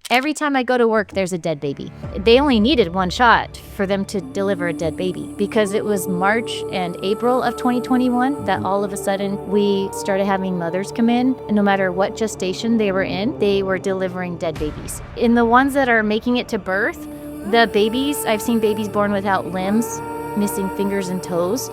Every time I go to work, there's a dead baby. They only needed one shot for them to deliver a dead baby because it was March and April of 2021 that all of a sudden we started having mothers come in. And no matter what gestation they were in, they were delivering dead babies. In the ones that are making it to birth, the babies, I've seen babies born without limbs, missing fingers and toes.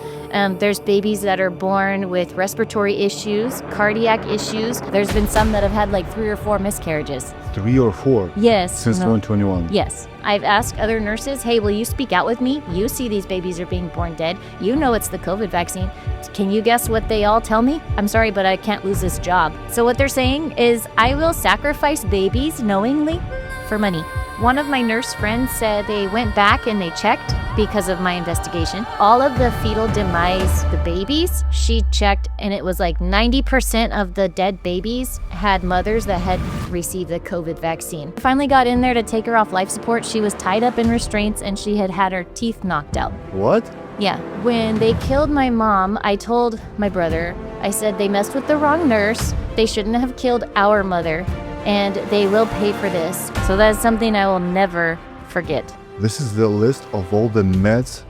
There's babies that are born with respiratory issues, cardiac issues. There's been some that have had like 3 or 4 miscarriages. 3 or 4? Yes. Since 2021? Yes. I've asked other nurses, hey, will you speak out with me? You see these babies are being born dead. You know it's the COVID vaccine. Can you guess what they all tell me? I'm sorry, but I can't lose this job. So what they're saying is, I will sacrifice babies knowingly for money. One of my nurse friends said they went back and they checked because of my investigation. All of the fetal demise, the babies, she checked, and it was like 90% of the dead babies had mothers that had received the COVID vaccine. Finally got in there to take her off life support. She was tied up in restraints and she had had her teeth knocked out. What? Yeah. When they killed my mom, I told my brother, I said they messed with the wrong nurse. They shouldn't have killed our mother, and they will pay for this. So that's something I will never forget. This is the list of all the meds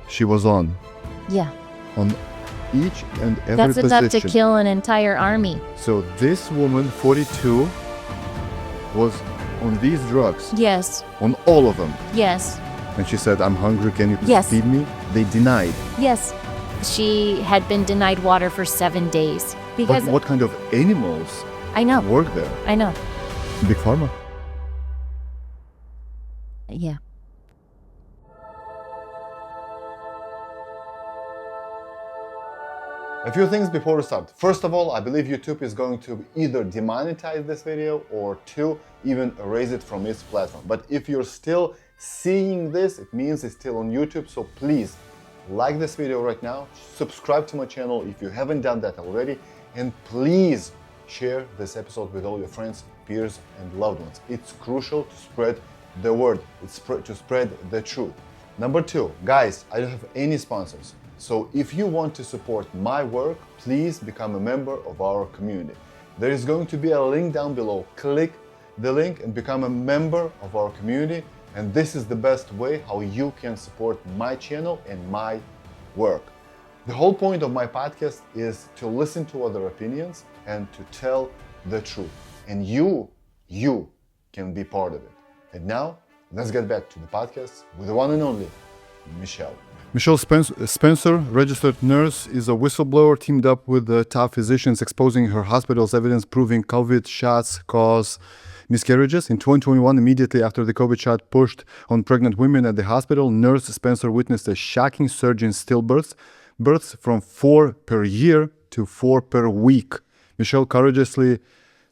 she was on. Yeah. On each and every That's position. enough to kill an entire army. So this woman, 42, was on these drugs. Yes. On all of them. Yes. And she said, I'm hungry, can you Yes. feed me? They denied. Yes. She had been denied water for 7 days. Because But what kind of animals I know. work there? I know. Big Pharma. Yeah. A few things before we start. First of all, I believe YouTube is going to either demonetize this video or 2, even erase it from its platform. But if you're still seeing this, it means it's still on YouTube. So please like this video right now, subscribe to my channel if you haven't done that already, and please share this episode with all your friends, peers, and loved ones. It's crucial to spread the word, to spread the truth. Number 2, guys, I don't have any sponsors. So if you want to support my work, please become a member of our community. There is going to be a link down below. Click the link and become a member of our community. And this is the best way how you can support my channel and my work. The whole point of my podcast is to listen to other opinions and to tell the truth. And you can be part of it. And now, let's get back to the podcast with the one and only Michelle. Michelle Spencer, registered nurse, is a whistleblower teamed up with top physicians exposing her hospital's evidence proving COVID shots cause miscarriages. In 2021, immediately after the COVID shot pushed on pregnant women at the hospital, nurse Spencer witnessed a shocking surge in stillbirths, births from 4 per year to 4 per week. Michelle courageously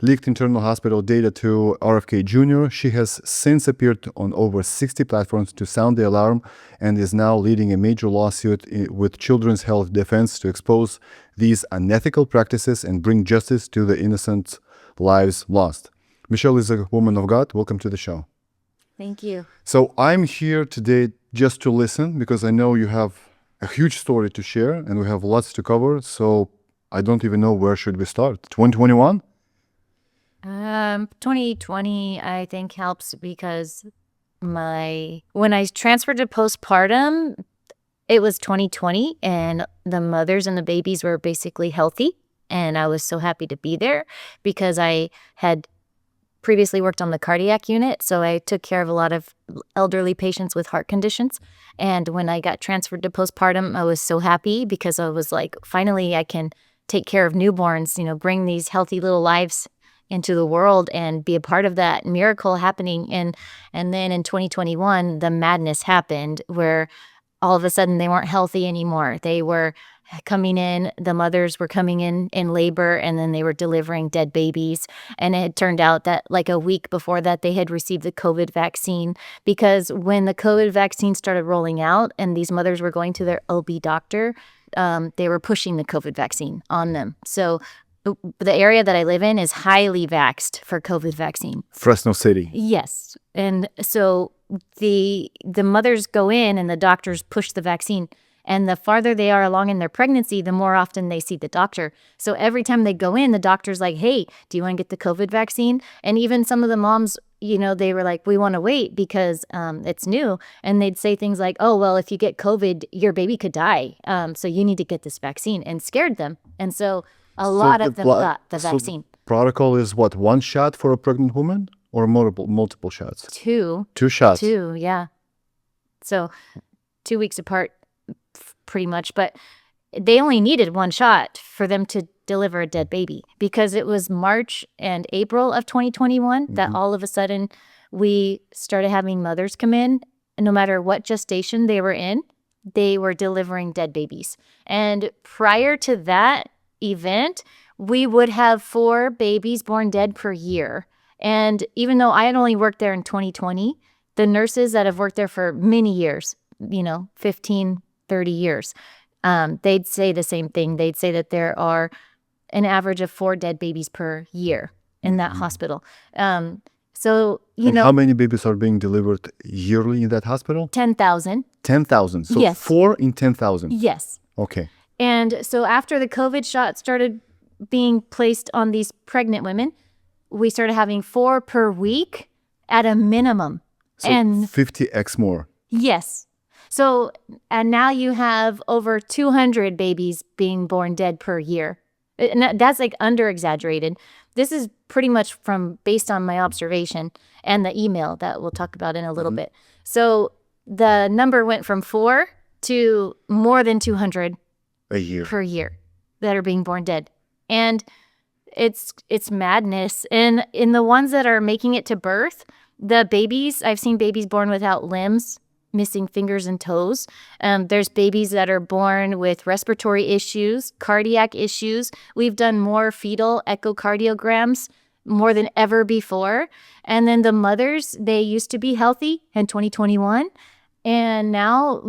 leaked internal hospital data to RFK Jr. She has since appeared on over 60 platforms to sound the alarm and is now leading a major lawsuit with Children's Health Defense to expose these unethical practices and bring justice to the innocent lives lost. Michelle is a woman of God. Welcome to the show. Thank you. So I'm here today just to listen because I know you have a huge story to share and we have lots to cover. So I don't even know where should we start. 2021? 2020, I think, helps because when I transferred to postpartum, it was 2020 and the mothers and the babies were basically healthy. And I was so happy to be there because I had previously worked on the cardiac unit. So I took care of a lot of elderly patients with heart conditions. And when I got transferred to postpartum, I was so happy because I was like, finally, I can take care of newborns, bring these healthy little lives into the world and be a part of that miracle happening. And then in 2021, the madness happened where all of a sudden they weren't healthy anymore. They were coming in, the mothers were coming in labor, and then they were delivering dead babies. And it turned out that like a week before that, they had received the COVID vaccine, because when the COVID vaccine started rolling out and these mothers were going to their OB doctor, they were pushing the COVID vaccine on them. So the area that I live in is highly vaxxed for COVID vaccine. Fresno City. Yes. And so the mothers go in and the doctors push the vaccine. And the farther they are along in their pregnancy, the more often they see the doctor. So every time they go in, the doctor's like, hey, do you want to get the COVID vaccine? And even some of the moms they were like, we want to wait because it's new. And they'd say things like, oh, well, if you get COVID, your baby could die. So you need to get this vaccine, and scared them. And so a lot of them got the vaccine. The protocol is what, one shot for a pregnant woman or multiple shots? Two. 2 shots. 2, yeah. So 2 weeks apart, pretty much. But they only needed 1 shot for them to deliver a dead baby, because it was March and April of 2021 that all of a sudden we started having mothers come in, and no matter what gestation they were in, they were delivering dead babies. And prior to that event, we would have 4 babies born dead per year. And even though I had only worked there in 2020, the nurses that have worked there for many years, 15, 30 years, they'd say the same thing. They'd say that there are an average of 4 dead babies per year in that hospital. So, how many babies are being delivered yearly in that hospital? 10,000. 10,000. So Yes. 4 in 10,000. Yes. Okay. And so after the COVID shot started being placed on these pregnant women, we started having 4 per week at a minimum. So and 50x more. yes. So, and now you have over 200 babies being born dead per year. And that's like under exaggerated. This is pretty much based on my observation and the email that we'll talk about in a little bit. So the number went from 4 to more than 200 A year. per year that are being born dead. And it's madness. And in the ones that are making it to birth, the babies, I've seen babies born without limbs, missing fingers and toes. There's babies that are born with respiratory issues, cardiac issues. We've done more fetal echocardiograms more than ever before. And then the mothers, they used to be healthy in 2021. And now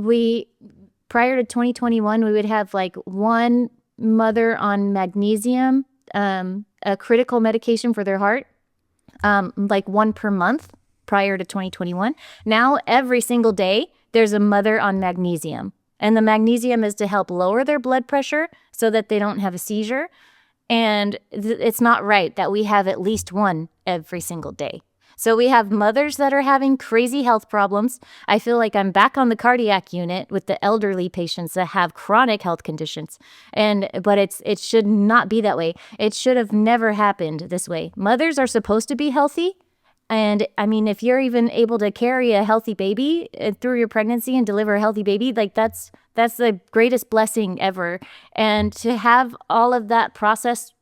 prior to 2021, we would have like 1 mother on magnesium, a critical medication for their heart, like 1 per month prior to 2021. Now, every single day, there's a mother on magnesium. And the magnesium is to help lower their blood pressure so that they don't have a seizure. And it's not right that we have at least 1 every single day. So we have mothers that are having crazy health problems. I feel like I'm back on the cardiac unit with the elderly patients that have chronic health conditions. But it should not be that way. It should have never happened this way. Mothers are supposed to be healthy. And I mean, if you're even able to carry a healthy baby through your pregnancy and deliver a healthy baby, like that's the greatest blessing ever. And to have all of that process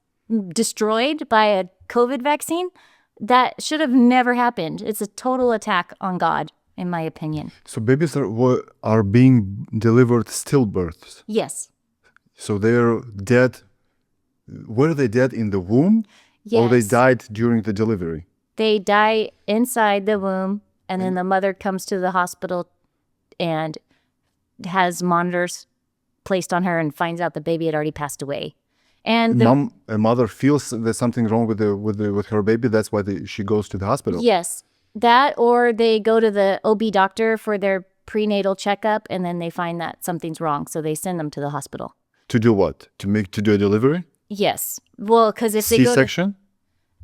destroyed by a COVID vaccine, that should have never happened. It's a total attack on God, in my opinion. So babies are being delivered stillbirths. Yes. So they're dead. Were they dead in the womb? Yes. Or they died during the delivery? They die inside the womb, and then the mother comes to the hospital and has monitors placed on her and finds out the baby had already passed away. And a mother feels there's something wrong with her baby. That's why she goes to the hospital. Yes, that, or they go to the OB doctor for their prenatal checkup, and then they find that something's wrong, so they send them to the hospital. To do what? To do a delivery? Yes. Well, because if they go to C-section?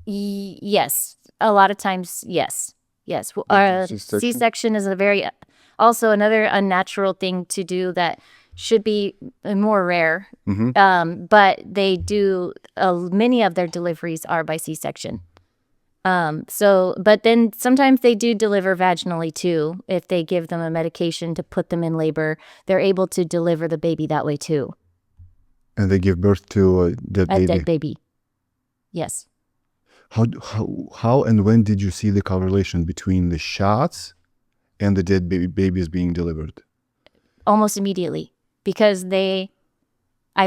yes, a lot of times, yes. C-section? C-section is also another unnatural thing to do that should be more rare. But they do, many of their deliveries are by C-section. But then sometimes they do deliver vaginally too. If they give them a medication to put them in labor, they're able to deliver the baby that way too. And they give birth to a dead baby? A dead baby, yes. How and when did you see the correlation between the shots and the dead babies being delivered? Almost immediately, because I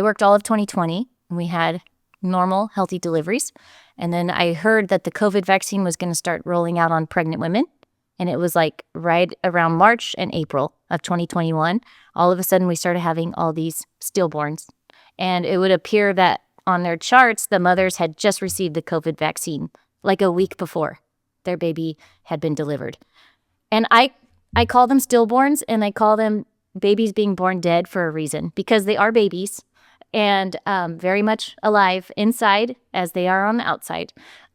worked all of 2020, and we had normal, healthy deliveries. And then I heard that the COVID vaccine was going to start rolling out on pregnant women. And it was like right around March and April of 2021. All of a sudden, we started having all these stillborns. And it would appear that on their charts, the mothers had just received the COVID vaccine like a week before their baby had been delivered. And I call them stillborns, and I call them babies being born dead for a reason, because they are babies and very much alive inside as they are on the outside.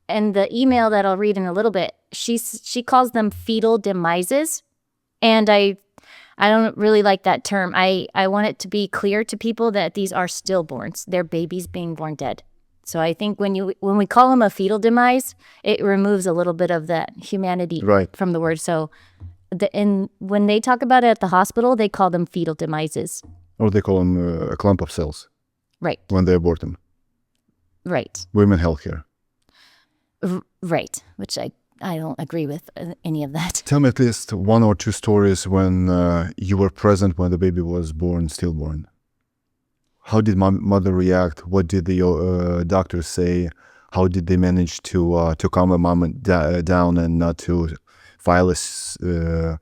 And the email that I'll read in a little bit she calls them fetal demises, and I don't really like that term. I want it to be clear to people that these are stillborns. They're babies being born dead. So I think when we call them a fetal demise, it removes a little bit of that humanity Right. from the word. So when they talk about it at the hospital, they call them fetal demises. Or they call them a clump of cells Right. when they abort them. Right. Women healthcare. Right. Which I don't agree with any of that. Tell me at least one or two stories when you were present when the baby was born, stillborn. How did mother react? What did the doctors say? How did they manage to calm a mom down and not to file a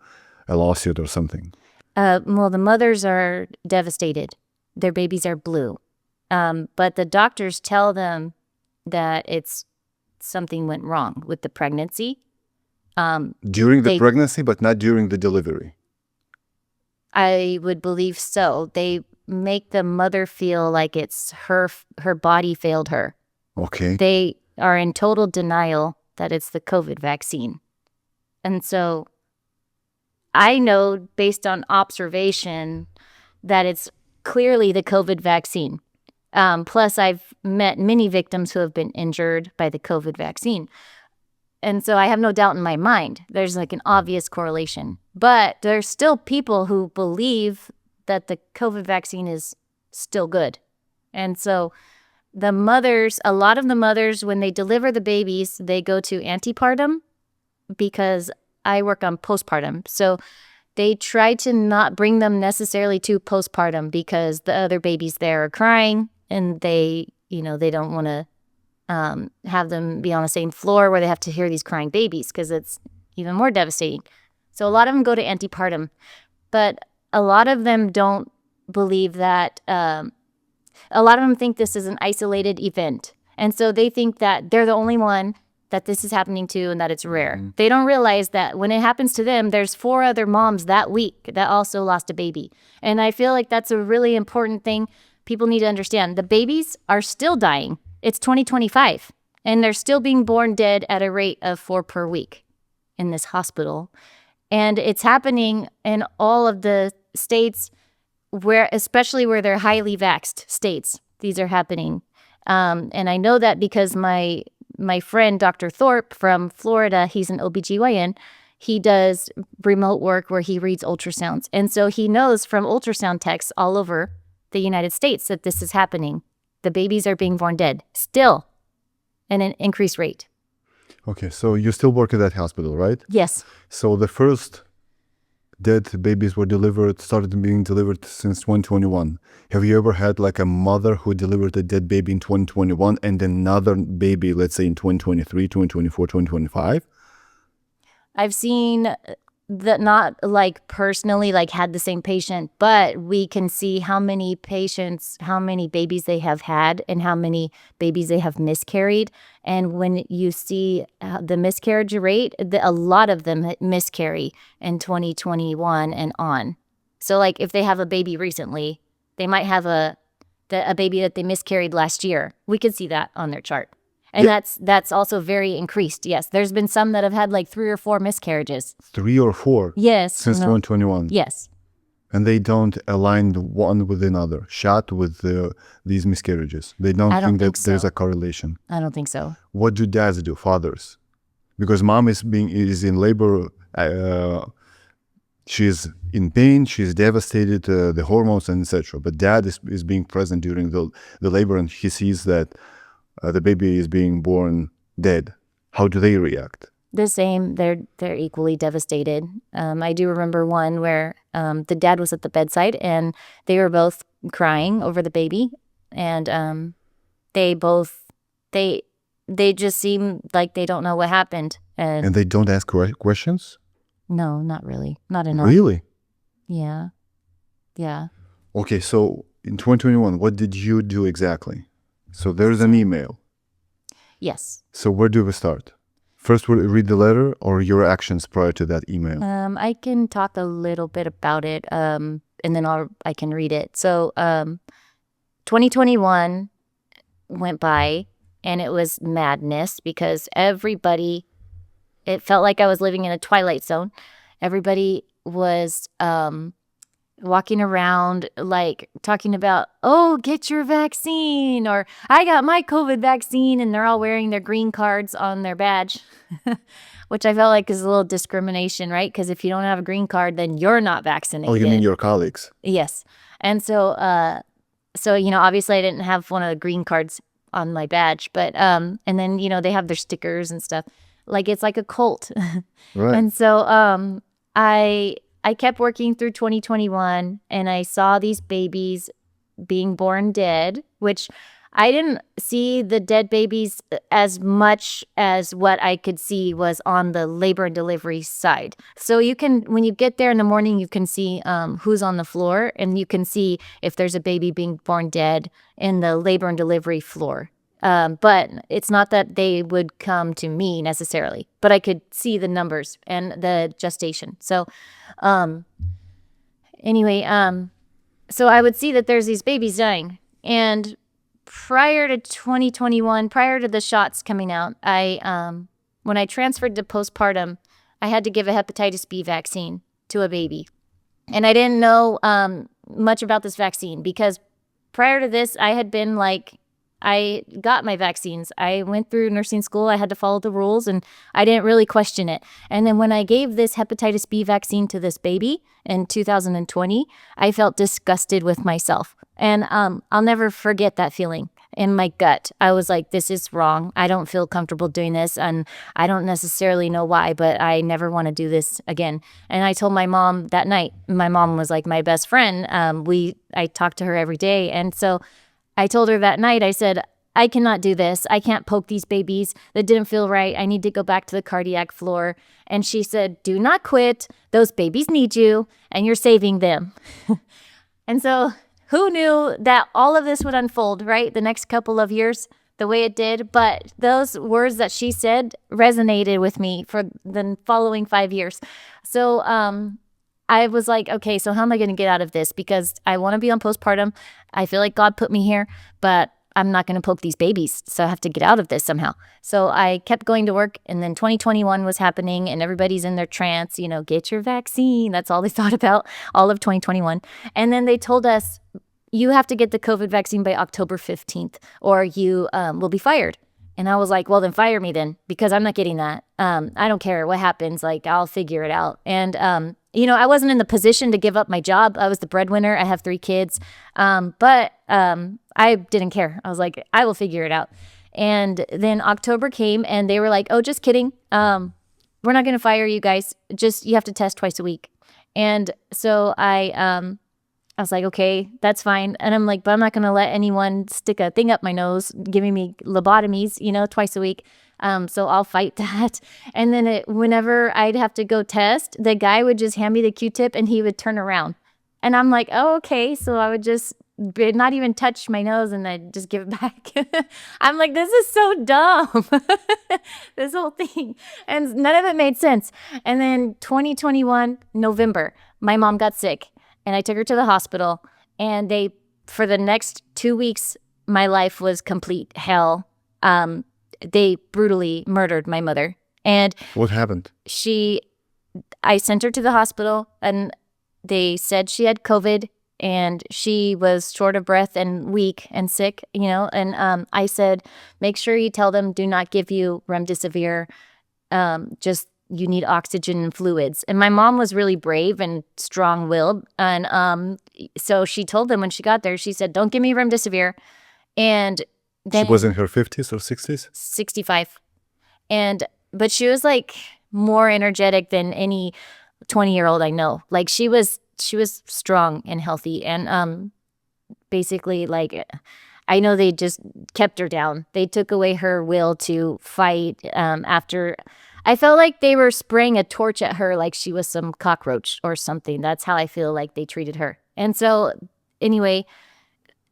lawsuit or something? Well, the mothers are devastated. Their babies are blue. But the doctors tell them that something went wrong with the pregnancy. During the pregnancy, but not during the delivery. I would believe so. They make the mother feel like it's her body failed her. Okay. They are in total denial that it's the COVID vaccine. And so I know based on observation that it's clearly the COVID vaccine. Plus, I've met many victims who have been injured by the COVID vaccine. And so I have no doubt in my mind there's like an obvious correlation. But there's still people who believe that the COVID vaccine is still good. And so a lot of the mothers, when they deliver the babies, they go to antepartum because I work on postpartum. So they try to not bring them necessarily to postpartum because the other babies there are crying and they don't want to have them be on the same floor where they have to hear these crying babies because it's even more devastating. So a lot of them go to antepartum, but a lot of them don't believe that. A lot of them think this is an isolated event. And so they think that they're the only one that this is happening to and that it's rare. Mm-hmm. They don't realize that when it happens to them, there's 4 other moms that week that also lost a baby. And I feel like that's a really important thing people need to understand. The babies are still dying. It's 2025, and they're still being born dead at a rate of 4 per week in this hospital. And it's happening in all of the states especially where they're highly vaxxed states. These are happening. And I know that because my friend, Dr. Thorpe from Florida, he's an OBGYN. He does remote work where he reads ultrasounds. And so he knows from ultrasound techs all over the United States that this is happening. The babies are being born dead, still, at an increased rate. Okay, so you still work at that hospital, right? Yes. So the first dead babies started being delivered since 2021. Have you ever had like a mother who delivered a dead baby in 2021 and another baby, let's say in 2023, 2024, 2025? I've seen that, not like personally like had the same patient, but we can see how many babies they have had and how many babies they have miscarried. And when you see the miscarriage rate, a lot of them miscarry in 2021 and on. So like if they have a baby recently, they might have a baby that they miscarried last year. We could see that on their chart. And yeah. That's also very increased. Yes, there's been some that have had like 3 or 4 miscarriages. 3 or 4? Yes. Since 2021? Yes. And they don't align one with another, shot with these miscarriages. They don't think that there's a correlation. I don't think so. What do dads do, fathers? Because mom is in labor. She's in pain. She's devastated. The hormones and etc. But dad is being present during the labor, and he sees that the baby is being born dead. How do they react? The same. They're equally devastated. I do remember one where the dad was at the bedside and they were both crying over the baby, and they just seem like they don't know what happened. And they don't ask questions? No, not really. Not enough. Really? Yeah. Yeah. Okay, so in 2021, what did you do exactly? So there's an email. Yes. So where do we start? First, we'll read the letter or your actions prior to that email? I can talk a little bit about it, and then I can read it. So 2021 went by, and it was madness because everybody it felt like I was living in a twilight zone. Everybody was walking around like talking about, oh, get your vaccine, or I got my COVID vaccine, and they're all wearing their green cards on their badge, which I felt like is a little discrimination, right? Because if you don't have a green card, then you're not vaccinated. Oh, you mean your colleagues? Yes. And so, you know, obviously I didn't have one of the green cards on my badge, but, and then, you know, they have their stickers and stuff. Like, it's like a cult. Right. And so, I kept working through 2021, and I saw these babies being born dead, which I didn't see the dead babies as much as what I could see was on the labor and delivery side. So you can, when you get there in the morning, you can see who's on the floor, and you can see if there's a baby being born dead in the labor and delivery floor. But it's not that they would come to me necessarily, but I could see the numbers and the gestation. So, anyway, so I would see that there's these babies dying. And prior to 2021, prior to the shots coming out, when I transferred to postpartum, I had to give a hepatitis B vaccine to a baby. And I didn't know much about this vaccine because prior to this, I had been like, I got my vaccines. I went through nursing school. I had to follow the rules, and I didn't really question it. And then when I gave this hepatitis B vaccine to this baby in 2020, I felt disgusted with myself. And I'll never forget that feeling in my gut. I was like, this is wrong. I don't feel comfortable doing this, and I don't necessarily know why, but I never want to do this again. And I told my mom that night. My mom was like my best friend. I talked to her every day. And so I told her that night, I said, I cannot do this. I can't poke these babies. That didn't feel right. I need to go back to the cardiac floor. And she said, do not quit. Those babies need you, and you're saving them. And so who knew that all of this would unfold, right? The next couple of years, the way it did. But those words that she said resonated with me for the following 5 years. So, I was like, okay, so how am I going to get out of this? Because I want to be on postpartum. I feel like God put me here, but I'm not going to poke these babies. So I have to get out of this somehow. So I kept going to work, and then 2021 was happening, and everybody's in their trance, you know, get your vaccine. That's all they thought about all of 2021. And then they told us, you have to get the COVID vaccine by October 15th, or you will be fired. And I was like, well, then fire me then, because I'm not getting that. I don't care what happens. Like, I'll figure it out. And, you know, I wasn't in the position to give up my job. I was the breadwinner. I have 3 kids. But I didn't care. I was like, I will figure it out. And then October came, and they were like, oh, just kidding. We're not going to fire you guys. Just, you have to test twice a week. And so I was like, okay, that's fine. And I'm like, but I'm not going to let anyone stick a thing up my nose, giving me lobotomies, you know, twice a week. So I'll fight that. And then whenever I'd have to go test, the guy would just hand me the Q-tip, and he would turn around. And I'm like, oh, okay. So I would just not even touch my nose, and I'd just give it back. I'm like, this is so dumb, this whole thing. And none of it made sense. And then 2021, November, my mom got sick. And I took her to the hospital, and for the next 2 weeks, my life was complete hell. They brutally murdered my mother. And what happened? I sent her to the hospital, and they said she had COVID, and she was short of breath and weak and sick, you know. And I said, make sure you tell them, do not give you remdesivir. Just, you need oxygen and fluids. And my mom was really brave and strong-willed. And so she told them when she got there, she said, don't give me remdesivir. And then she was in her 50s or 60s? 65. But she was like more energetic than any 20-year-old I know. Like, she was strong and healthy. And basically, like, I know they just kept her down. They took away her will to fight after. I felt like they were spraying a torch at her like she was some cockroach or something. That's how I feel like they treated her. And so, anyway,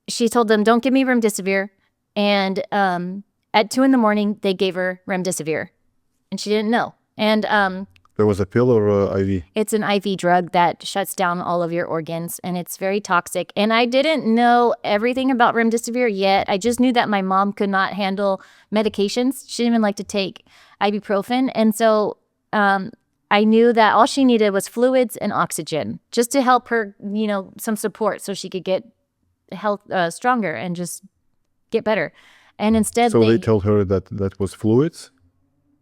she told them, don't give me remdesivir. And at 2 a.m, they gave her remdesivir. And she didn't know. And there was a pill or a IV? It's an IV drug that shuts down all of your organs, and it's very toxic. And I didn't know everything about remdesivir yet. I just knew that my mom could not handle medications. She didn't even like to take ibuprofen. And so I knew that all she needed was fluids and oxygen just to help her, some support so she could get stronger and just get better. And instead So they told her that was fluids?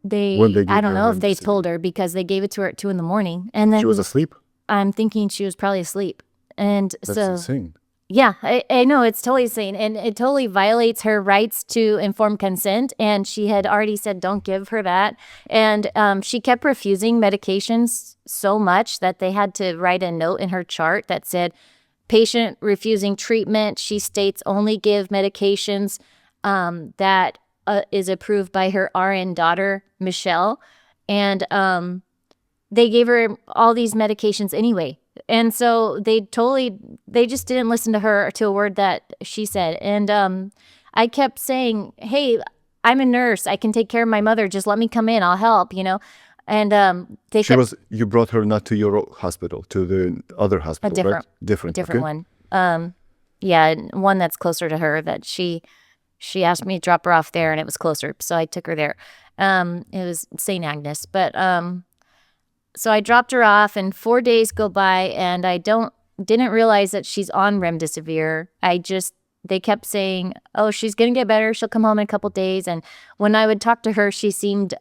When they I gave don't her know if they remdesivir. told her because they gave it to her at 2 a.m. And then She was asleep? I'm thinking she was probably asleep. And That's so, insane. yeah, I know it's totally insane. And it totally violates her rights to informed consent. And she had already said, don't give her that. And she kept refusing medications so much that they had to write a note in her chart that said, patient refusing treatment. She states only give medications that is approved by her RN daughter, Michelle. And they gave her all these medications anyway. And so they just didn't listen to her, to a word that she said. And I kept saying, hey, I'm a nurse. I can take care of my mother. Just let me come in. I'll help, And You brought her not to your hospital, to the other hospital, right? Different different okay. one. Yeah, one that's closer to her that she asked me to drop her off there and it was closer. So I took her there. It was St. Agnes. But so I dropped her off and 4 days go by and I didn't realize that she's on remdesivir. They kept saying, oh, she's going to get better. She'll come home in a couple days. And when I would talk to her, she seemed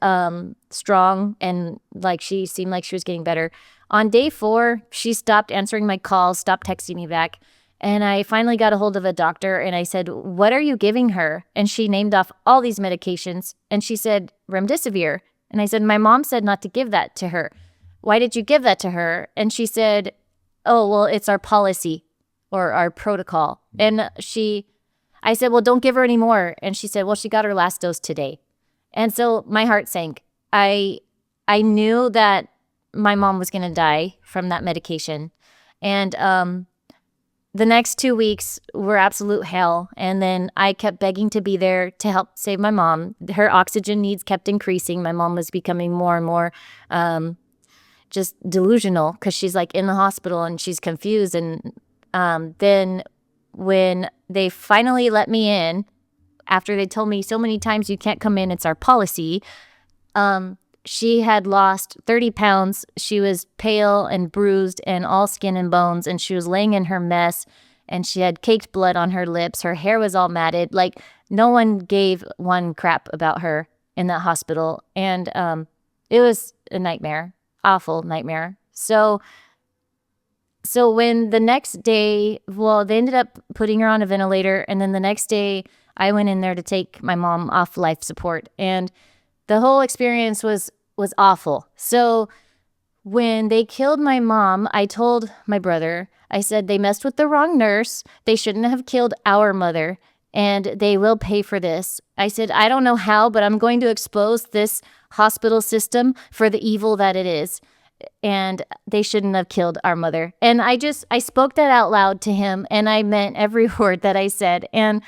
strong and she seemed like she was getting better. On day 4, she stopped answering my calls, stopped texting me back. And I finally got a hold of a doctor and I said, what are you giving her? And she named off all these medications. And she said, remdesivir. And I said, my mom said not to give that to her. Why did you give that to her? And she said, oh, well, it's our policy or our protocol. And I said, well, don't give her any more. And she said, well, she got her last dose today. And so my heart sank. I knew that my mom was going to die from that medication. And the next 2 weeks were absolute hell. And then I kept begging to be there to help save my mom. Her oxygen needs kept increasing. My mom was becoming more and more just delusional because she's in the hospital and she's confused. And then when they finally let me in, after they told me so many times, you can't come in, it's our policy, she had lost 30 pounds. She was pale and bruised and all skin and bones, and she was laying in her mess, and she had caked blood on her lips. Her hair was all matted. No one gave one crap about her in that hospital. And it was a nightmare. Awful nightmare. So when the next day, they ended up putting her on a ventilator, and then the next day I went in there to take my mom off life support, and the whole experience was awful. So when they killed my mom, I told my brother, I said, they messed with the wrong nurse. They shouldn't have killed our mother, and they will pay for this. I said, I don't know how, but I'm going to expose this hospital system for the evil that it is. And they shouldn't have killed our mother. And I spoke that out loud to him, and I meant every word that I said. And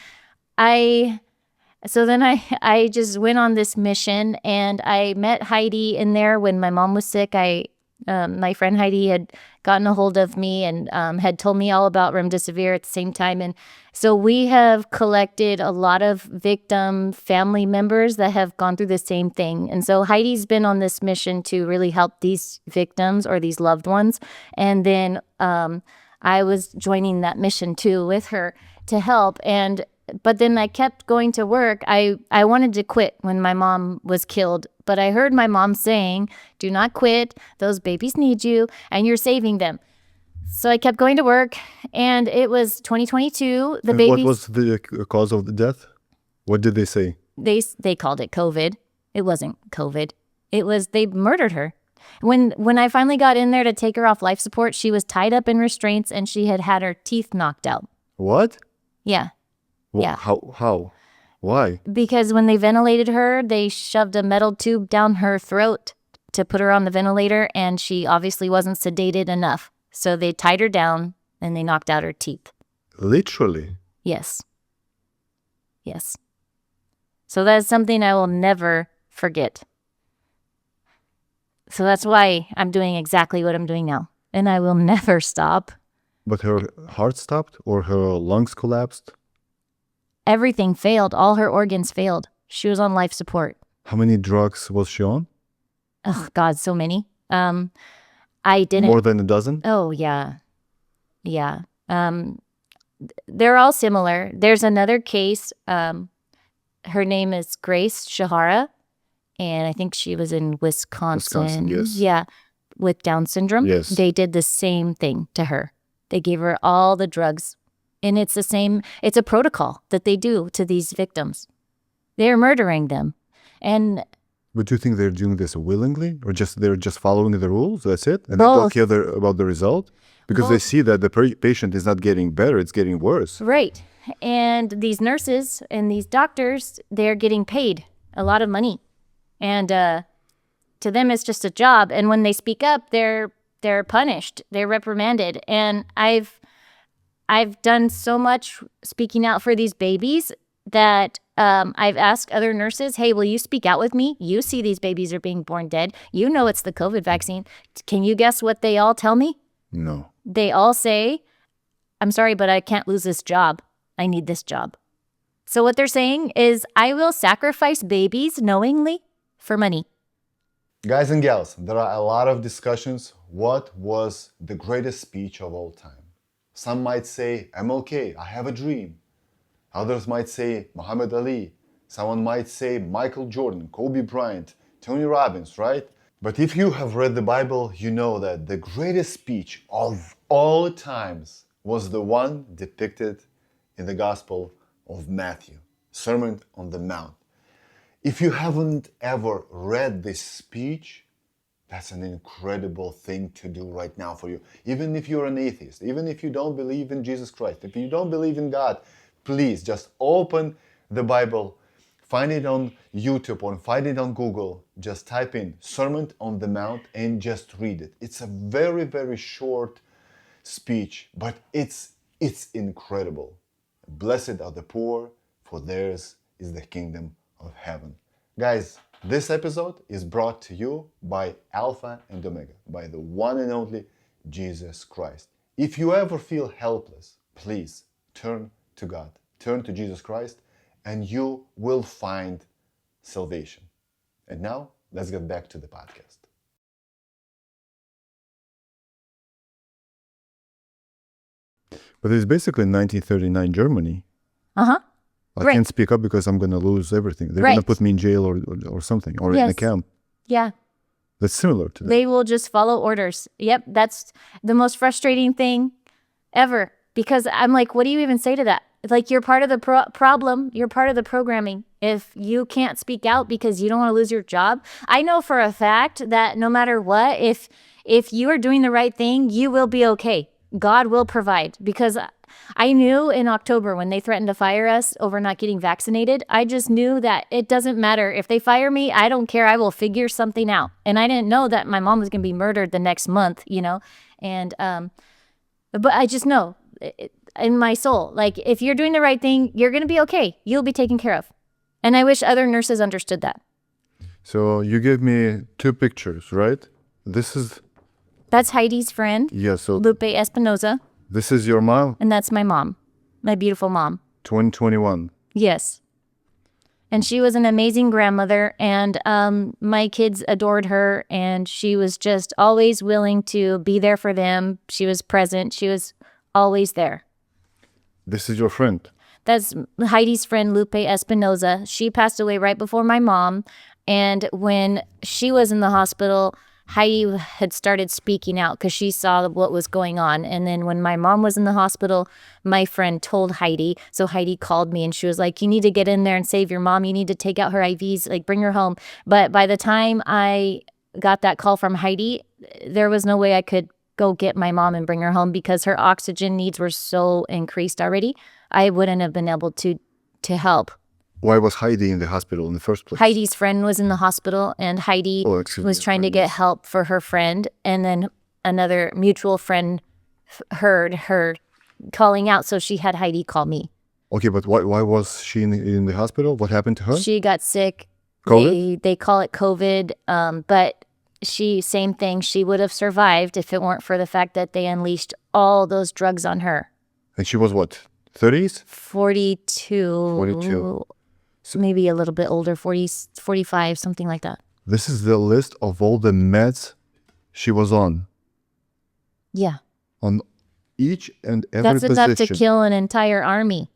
so then I just went on this mission, and I met Heidi in there when my mom was sick. My friend Heidi had gotten a hold of me and had told me all about remdesivir at the same time. And so we have collected a lot of victim family members that have gone through the same thing. And so Heidi's been on this mission to really help these victims or these loved ones. And then I was joining that mission too with her to help. But then I kept going to work. I wanted to quit when my mom was killed, but I heard my mom saying, do not quit. Those babies need you and you're saving them. So I kept going to work, and it was 2022. The babies. What was the cause of the death? What did they say? They called it COVID. It wasn't COVID. It was they murdered her. When I finally got in there to take her off life support, she was tied up in restraints and she had her teeth knocked out. What? Yeah. Yeah. How? Why? Because when they ventilated her, they shoved a metal tube down her throat to put her on the ventilator, and she obviously wasn't sedated enough. So they tied her down and they knocked out her teeth. Literally? Yes. So that's something I will never forget. So that's why I'm doing exactly what I'm doing now. And I will never stop. But her heart stopped or her lungs collapsed? Everything failed. All her organs failed. She was on life support. How many drugs was she on? Oh, God, so many. I didn't. More than a dozen? Oh, yeah. Yeah. They're all similar. There's another case. Her name is Grace Shahara, and I think she was in Wisconsin. Wisconsin, yes. Yeah, with Down syndrome. Yes. They did the same thing to her. They gave her all the drugs, and it's the same. It's a protocol that they do to these victims. They're murdering them, and But do you think they're doing this willingly, or they're just following the rules? That's it, and they don't both. care about the result because they Both. see that the patient is not getting better; it's getting worse. Right. And these nurses and these doctors, they're getting paid a lot of money. And to them, it's just a job. And when they speak up, they're punished. They're reprimanded. And I've done so much speaking out for these babies that I've asked other nurses, hey, will you speak out with me? You see these babies are being born dead. You know it's the COVID vaccine. Can you guess what they all tell me? No. They all say, I'm sorry, but I can't lose this job. I need this job. So what they're saying is, I will sacrifice babies knowingly for money. Guys and gals, there are a lot of discussions. What was the greatest speech of all time? Some might say MLK, I have a dream. Others might say Muhammad Ali. Someone might say Michael Jordan, Kobe Bryant, Tony Robbins, right? But if you have read the Bible, you know that the greatest speech of all times was the one depicted in the Gospel of Matthew, Sermon on the Mount. If you haven't ever read this speech, that's an incredible thing to do right now for you. Even if you're an atheist, even if you don't believe in Jesus Christ, if you don't believe in God, please just open the Bible, find it on YouTube or find it on Google. Just type in Sermon on the Mount and just read it. It's a very, very short speech, but it's incredible. Blessed are the poor, for theirs is the kingdom of heaven. Guys, this episode is brought to you by Alpha and Omega, by the one and only Jesus Christ. If you ever feel helpless, please turn to God, turn to Jesus Christ, and you will find salvation. And now, let's get back to the podcast. But it's basically 1939 Germany. Uh-huh. I Right. can't speak up because I'm going to lose everything. They're going to Right. put me in jail or something, or in a Yes. camp. Yeah. That's similar to that. They will just follow orders. Yep. That's the most frustrating thing ever. Because I'm like, what do you even say to that? Like, you're part of the problem. You're part of the programming. If you can't speak out because you don't want to lose your job. I know for a fact that no matter what, if you are doing the right thing, you will be okay. God will provide. Because I knew in October when they threatened to fire us over not getting vaccinated, I just knew that it doesn't matter. If they fire me, I don't care. I will figure something out. And I didn't know that my mom was going to be murdered the next month, you know? And, but I just know in my soul, like, if you're doing the right thing, you're going to be okay. You'll be taken care of. And I wish other nurses understood that. So you gave me two pictures, right? That's Heidi's friend, Yeah, so Lupe Espinoza, this is your mom, and that's my mom, my beautiful mom. 2021. Yes. And she was an amazing grandmother, and my kids adored her, and she was just always willing to be there for them. She was present. She was always there. This is your friend. That's Heidi's friend, Lupe Espinoza. She passed away right before my mom, and when she was in the hospital, Heidi had started speaking out because she saw what was going on. And then when my mom was in the hospital, my friend told Heidi. So Heidi called me and she was like, you need to get in there and save your mom. You need to take out her IVs, like bring her home. But by the time I got that call from Heidi, there was no way I could go get my mom and bring her home because her oxygen needs were so increased already. I wouldn't have been able to help. Why was Heidi in the hospital in the first place? Heidi's friend was in the hospital, and Heidi was trying to get help for her friend. And then another mutual friend heard her calling out, so she had Heidi call me. Okay, but why was she in the hospital? What happened to her? She got sick. COVID? They call it COVID, but same thing. She would have survived if it weren't for the fact that they unleashed all those drugs on her. And she was what, 30s? 42. 42. Maybe a little bit older, 40, 45, something like that. This is the list of all the meds she was on Yeah. each and every That's position. enough to kill an entire army.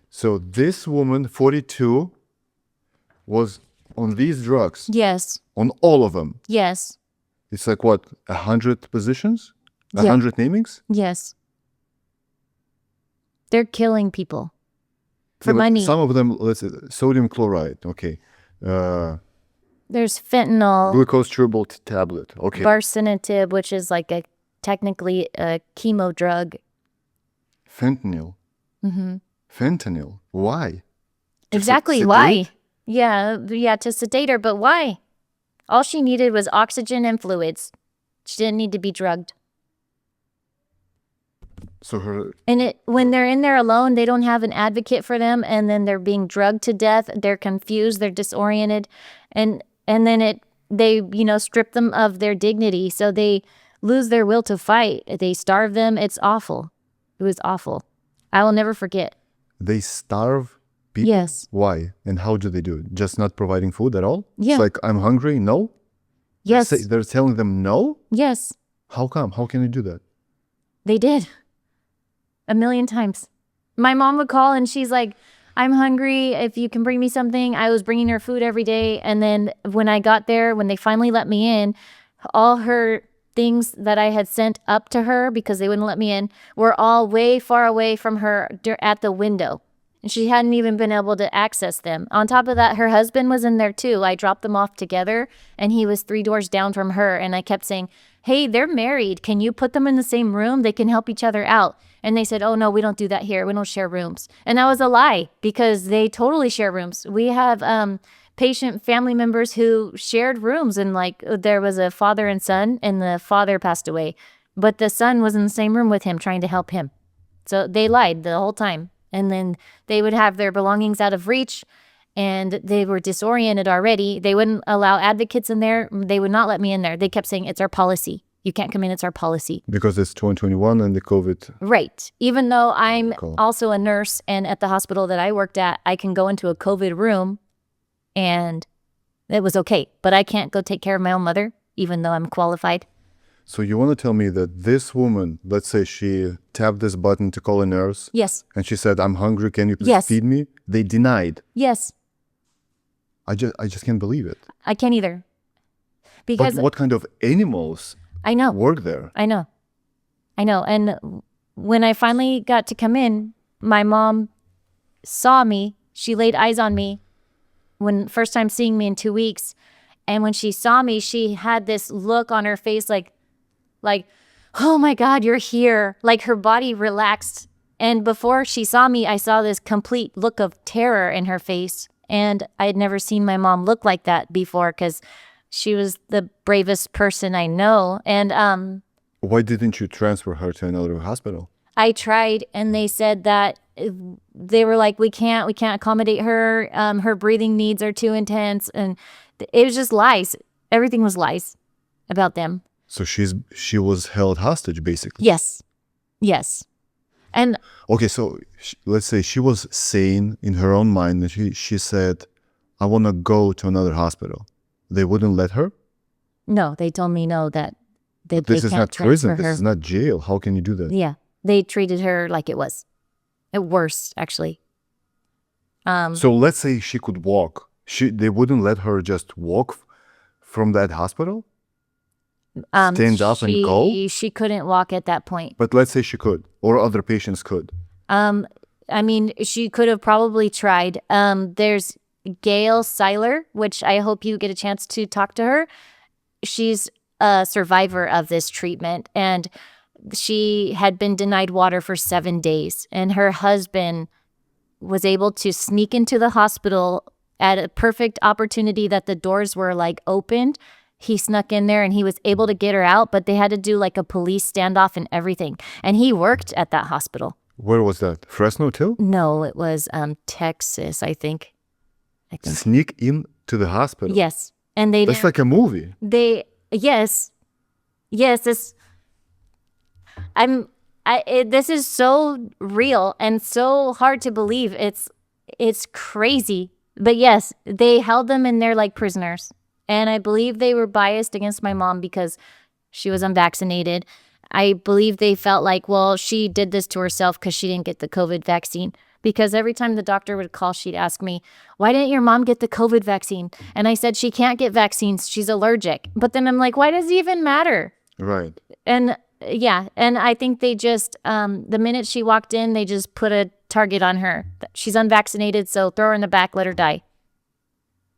So this woman, 42, was on these drugs, Yes. on all of them. Yes. It's like what, 100 positions? Yeah. 100 namings? Yes. They're killing people for Yeah, but money. some of them, let's say, sodium chloride, okay. There's fentanyl, Glucose chewable tablet, okay. barcinetib, which is like technically a chemo drug. Fentanyl. Mm-hmm. Fentanyl. Why? Exactly. sedate? Why? Yeah, to sedate her, but why? All she needed was oxygen and fluids. She didn't need to be drugged. So her, And when they're in there alone, they don't have an advocate for them, and then they're being drugged to death. They're confused, they're disoriented, and then they strip them of their dignity, so they lose their will to fight. They starve them. It's awful. It was awful. I will never forget. they starve people? Yes. Why? And how do they do it? Just not providing food at all? Yeah. It's like, I'm hungry? No? Yes. They're telling them no? Yes. How come? How can they do that? They did. 1,000,000 times. My mom would call and she's like, I'm hungry. If you can bring me something. I was bringing her food every day. And then when I got there, when they finally let me in, all her things that I had sent up to her because they wouldn't let me in were all way far away from her at the window. And she hadn't even been able to access them. On top of that, her husband was in there too. I dropped them off together and he was 3 doors down from her. And I kept saying, hey, they're married. Can you put them in the same room? They can help each other out. And they said, oh, no, we don't do that here. We don't share rooms. And that was a lie because they totally share rooms. We have patient family members who shared rooms. And like there was a father and son and the father passed away. But the son was in the same room with him trying to help him. So they lied the whole time. And then they would have their belongings out of reach and they were disoriented already. They wouldn't allow advocates in there. They would not let me in there. They kept saying, it's our policy. You can't come in. It's our policy. Because it's 2021 and the COVID. Right. Even though I'm Cool. also a nurse and at the hospital that I worked at, I can go into a COVID room and it was okay. But I can't go take care of my own mother, even though I'm qualified. So you want to tell me that this woman, let's say she tapped this button to call a nurse. Yes. And she said, I'm hungry. Can you please Yes. feed me? They denied. Yes. I just can't believe it. I can't either. Because But what kind of animals I know. work there? I know. And when I finally got to come in, my mom saw me. She laid eyes on me when first time seeing me in 2 weeks. And when she saw me, she had this look on her face like, oh my God, you're here. Like her body relaxed. And before she saw me, I saw this complete look of terror in her face. And I had never seen my mom look like that before because she was the bravest person I know. And Why didn't you transfer her to another hospital? I tried, and they said that they were like, we can't accommodate her. Her breathing needs are too intense. And it was just lies. Everything was lies about them. So she was held hostage, basically. Yes. Yes. And Okay, so let's say she was sane in her own mind, and she said, I want to go to another hospital. They wouldn't let her? no, they told me no, that they This is can't not transfer prison. her. This is not jail. How can you do that? Yeah. They treated her like it was. Worse, actually. So let's say she could walk. They wouldn't let her just walk from that hospital? Stand up and go? She couldn't walk at that point. But let's say she could, or other patients could. I mean, she could have probably tried. There's Gail Seiler, which I hope you get a chance to talk to her. She's a survivor of this treatment, and she had been denied water for 7 days. And her husband was able to sneak into the hospital at a perfect opportunity that the doors were like opened. He snuck in there and he was able to get her out, but they had to do like a police standoff and everything. And he worked at that hospital. Where was that? Fresno too? No, it was Texas, I think. Sneak in to the hospital? Yes. And they That's didn't, like a movie. yes, this this is so real and so hard to believe. It's crazy. But yes, they held them in there like prisoners. And I believe they were biased against my mom because she was unvaccinated. I believe they felt like, well, she did this to herself because she didn't get the COVID vaccine. Because every time the doctor would call, she'd ask me, why didn't your mom get the COVID vaccine? And I said, she can't get vaccines. She's allergic. But then I'm like, why does it even matter? Right. And yeah, and I think they just, the minute she walked in, they just put a target on her. She's unvaccinated, so throw her in the back, let her die.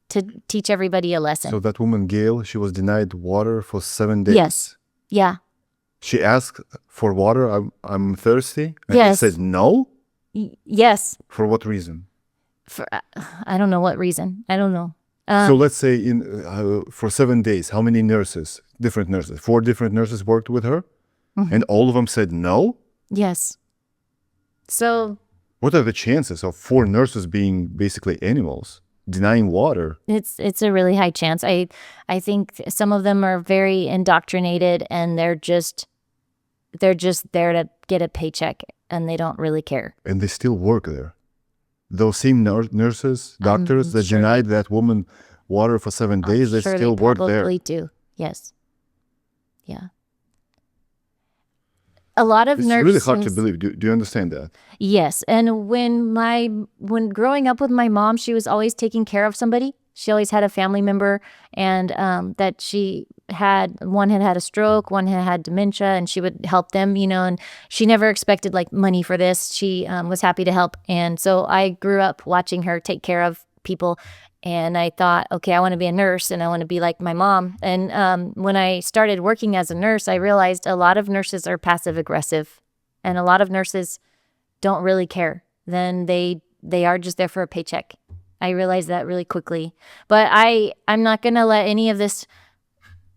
To teach everybody a lesson. So that woman, Gail, she was denied water for 7 days. Yes. Yeah. She asked for water. I'm thirsty. And Yes. she said no? Yes. For what reason? For I don't know what reason. I don't know. So let's say for 7 days, how many nurses, different nurses, 4 different nurses worked with her? And all of them said no? Yes. So What are the chances of 4 nurses being basically animals, denying water? it's a really high chance. I think some of them are very indoctrinated and they're just there to get a paycheck and they don't really care. And they still work there. Those same nurses, doctors that denied that woman water for 7 days, they Sure, still work there. Probably do. Yes. Yeah. A lot of It's nurses. really hard to believe. Do you understand that? Yes, and when growing up with my mom, she was always taking care of somebody. She always had a family member, and that she had one had a stroke, one had dementia, and she would help them, and she never expected like money for this. She was happy to help, and so I grew up watching her take care of people. And I thought, okay, I want to be a nurse and I want to be like my mom. And when I started working as a nurse, I realized a lot of nurses are passive aggressive and a lot of nurses don't really care. Then they are just there for a paycheck. I realized that really quickly. But I'm not going to let any of this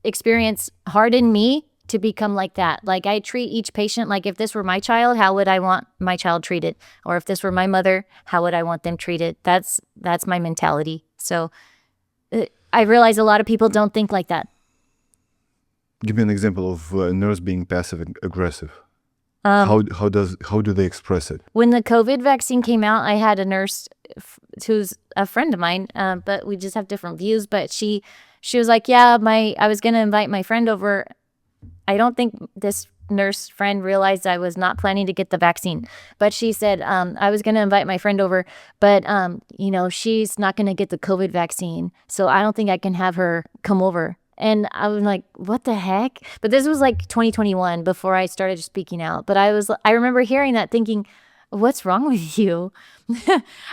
experience harden me to become like that. Like I treat each patient like if this were my child, how would I want my child treated? Or if this were my mother, how would I want them treated? That's my mentality. So I realize a lot of people don't think like that. Give me an example of a nurse being passive aggressive. How do they express it? When the COVID vaccine came out, I had a nurse who's a friend of mine, but we just have different views. But she was like, yeah, I was going to invite my friend over. I don't think this nurse friend realized I was not planning to get the vaccine. But she said, I was going to invite my friend over, but, she's not going to get the COVID vaccine. So I don't think I can have her come over. And I was like, what the heck? But this was like 2021 before I started speaking out. But I remember hearing that thinking, what's wrong with you?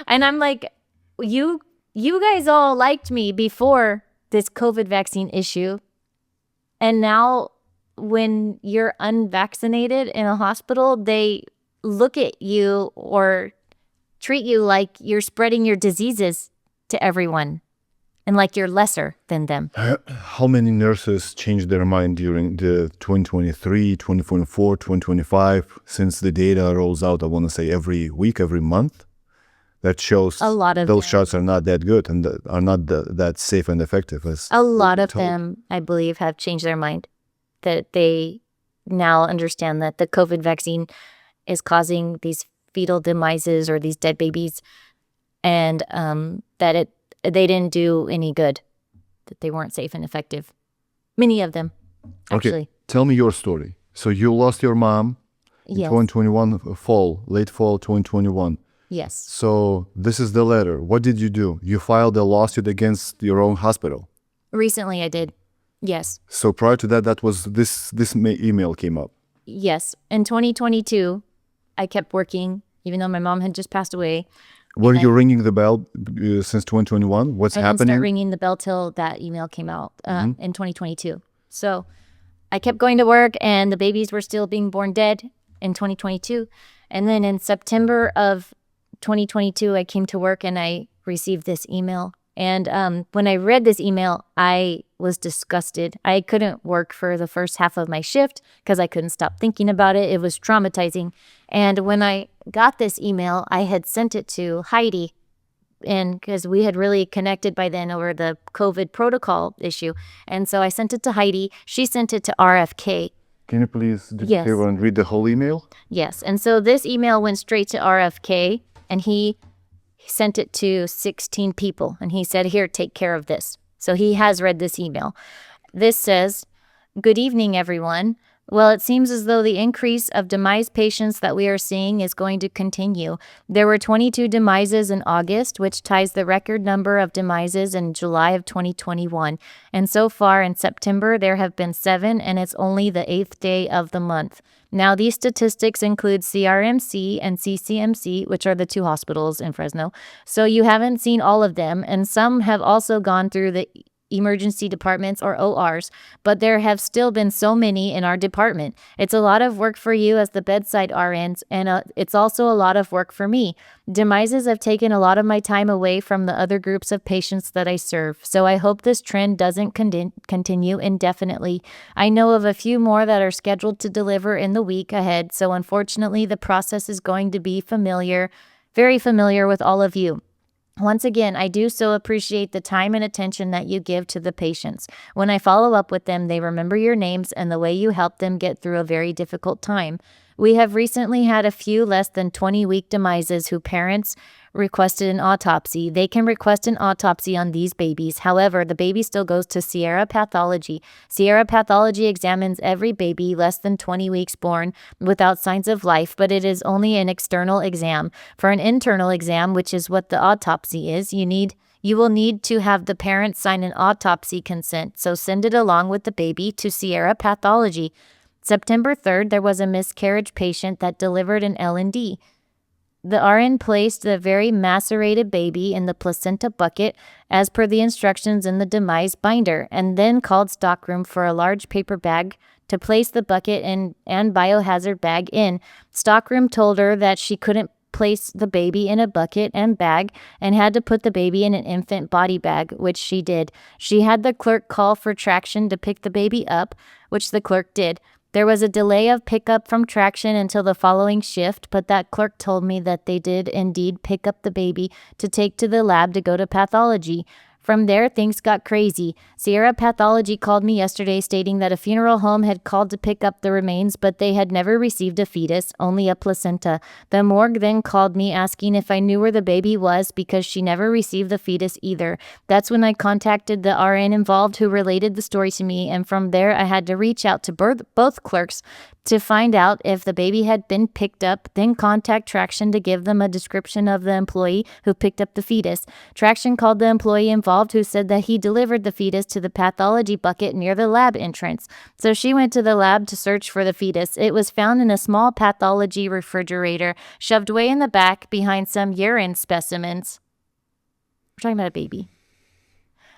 And I'm like, you guys all liked me before this COVID vaccine issue. And now when you're unvaccinated in a hospital, they look at you or treat you like you're spreading your diseases to everyone and like you're lesser than them. How many nurses changed their mind during the 2023, 2024, 2025, since the data rolls out, I want to say every week, every month? That shows a lot of those shots are not that good and are not that safe and effective. As a lot of them, I believe, have changed their mind. That they now understand that the COVID vaccine is causing these fetal demises or these dead babies, and that they didn't do any good, that they weren't safe and effective. Many of them, actually. Okay, tell me your story. So you lost your mom in 2021 late fall 2021. Yes. So this is the letter. What did you do? You filed a lawsuit against your own hospital. Recently, I did. Yes. So prior to that, that was this email came up. Yes. In 2022, I kept working, even though my mom had just passed away. Were you ringing the bell since 2021? What's happening? I didn't start ringing the bell till that email came out in 2022. So I kept going to work, and the babies were still being born dead in 2022. And then in September of 2022, I came to work and I received this email. And when I read this email, I was disgusted. I couldn't work for the first half of my shift because I couldn't stop thinking about it. It was traumatizing. And when I got this email, I had sent it to Heidi, and because we had really connected by then over the COVID protocol issue. And so I sent it to Heidi. She sent it to RFK. Can you please do the favor and read the whole email? Yes. And so this email went straight to RFK, and he sent it to 16 people. And he said, here, take care of this. So he has read this email. This says, "Good evening, everyone. Well, it seems as though the increase of demise patients that we are seeing is going to continue. There were 22 demises in August, which ties the record number of demises in July of 2021. And so far in September, there have been 7, and it's only the 8th day of the month. Now, these statistics include CRMC and CCMC, which are the 2 hospitals in Fresno. So you haven't seen all of them, and some have also gone through the emergency departments or ORs, but there have still been so many in our department. It's a lot of work for you as the bedside RNs, and it's also a lot of work for me. Demises have taken a lot of my time away from the other groups of patients that I serve, so I hope this trend doesn't continue indefinitely. I know of a few more that are scheduled to deliver in the week ahead, so unfortunately the process is going to be very familiar with all of you. Once again, I do so appreciate the time and attention that you give to the patients. When I follow up with them, they remember your names and the way you help them get through a very difficult time. We have recently had a few less than 20-week demises whose parents requested an autopsy. They can request an autopsy on these babies. However, the baby still goes to Sierra Pathology. Sierra Pathology examines every baby less than 20 weeks born without signs of life, but it is only an external exam. For an internal exam, which is what the autopsy is, you will need to have the parents sign an autopsy consent, so send it along with the baby to Sierra Pathology. September 3rd, there was a miscarriage patient that delivered an L&D. The RN placed the very macerated baby in the placenta bucket as per the instructions in the demise binder, and then called stockroom for a large paper bag to place the bucket and biohazard bag in. Stockroom told her that she couldn't place the baby in a bucket and bag and had to put the baby in an infant body bag, which she did. She had the clerk call for Traction to pick the baby up, which the clerk did. There was a delay of pickup from Traction until the following shift, but that clerk told me that they did indeed pick up the baby to take to the lab to go to pathology. From there, things got crazy. Sierra Pathology called me yesterday stating that a funeral home had called to pick up the remains, but they had never received a fetus, only a placenta. The morgue then called me asking if I knew where the baby was because she never received the fetus either. That's when I contacted the RN involved who related the story to me, and from there I had to reach out to both clerks to find out if the baby had been picked up, then contact Traction to give them a description of the employee who picked up the fetus. Traction called the employee involved who said that he delivered the fetus to the pathology bucket near the lab entrance. So she went to the lab to search for the fetus. It was found in a small pathology refrigerator, shoved way in the back behind some urine specimens. We're talking about a baby.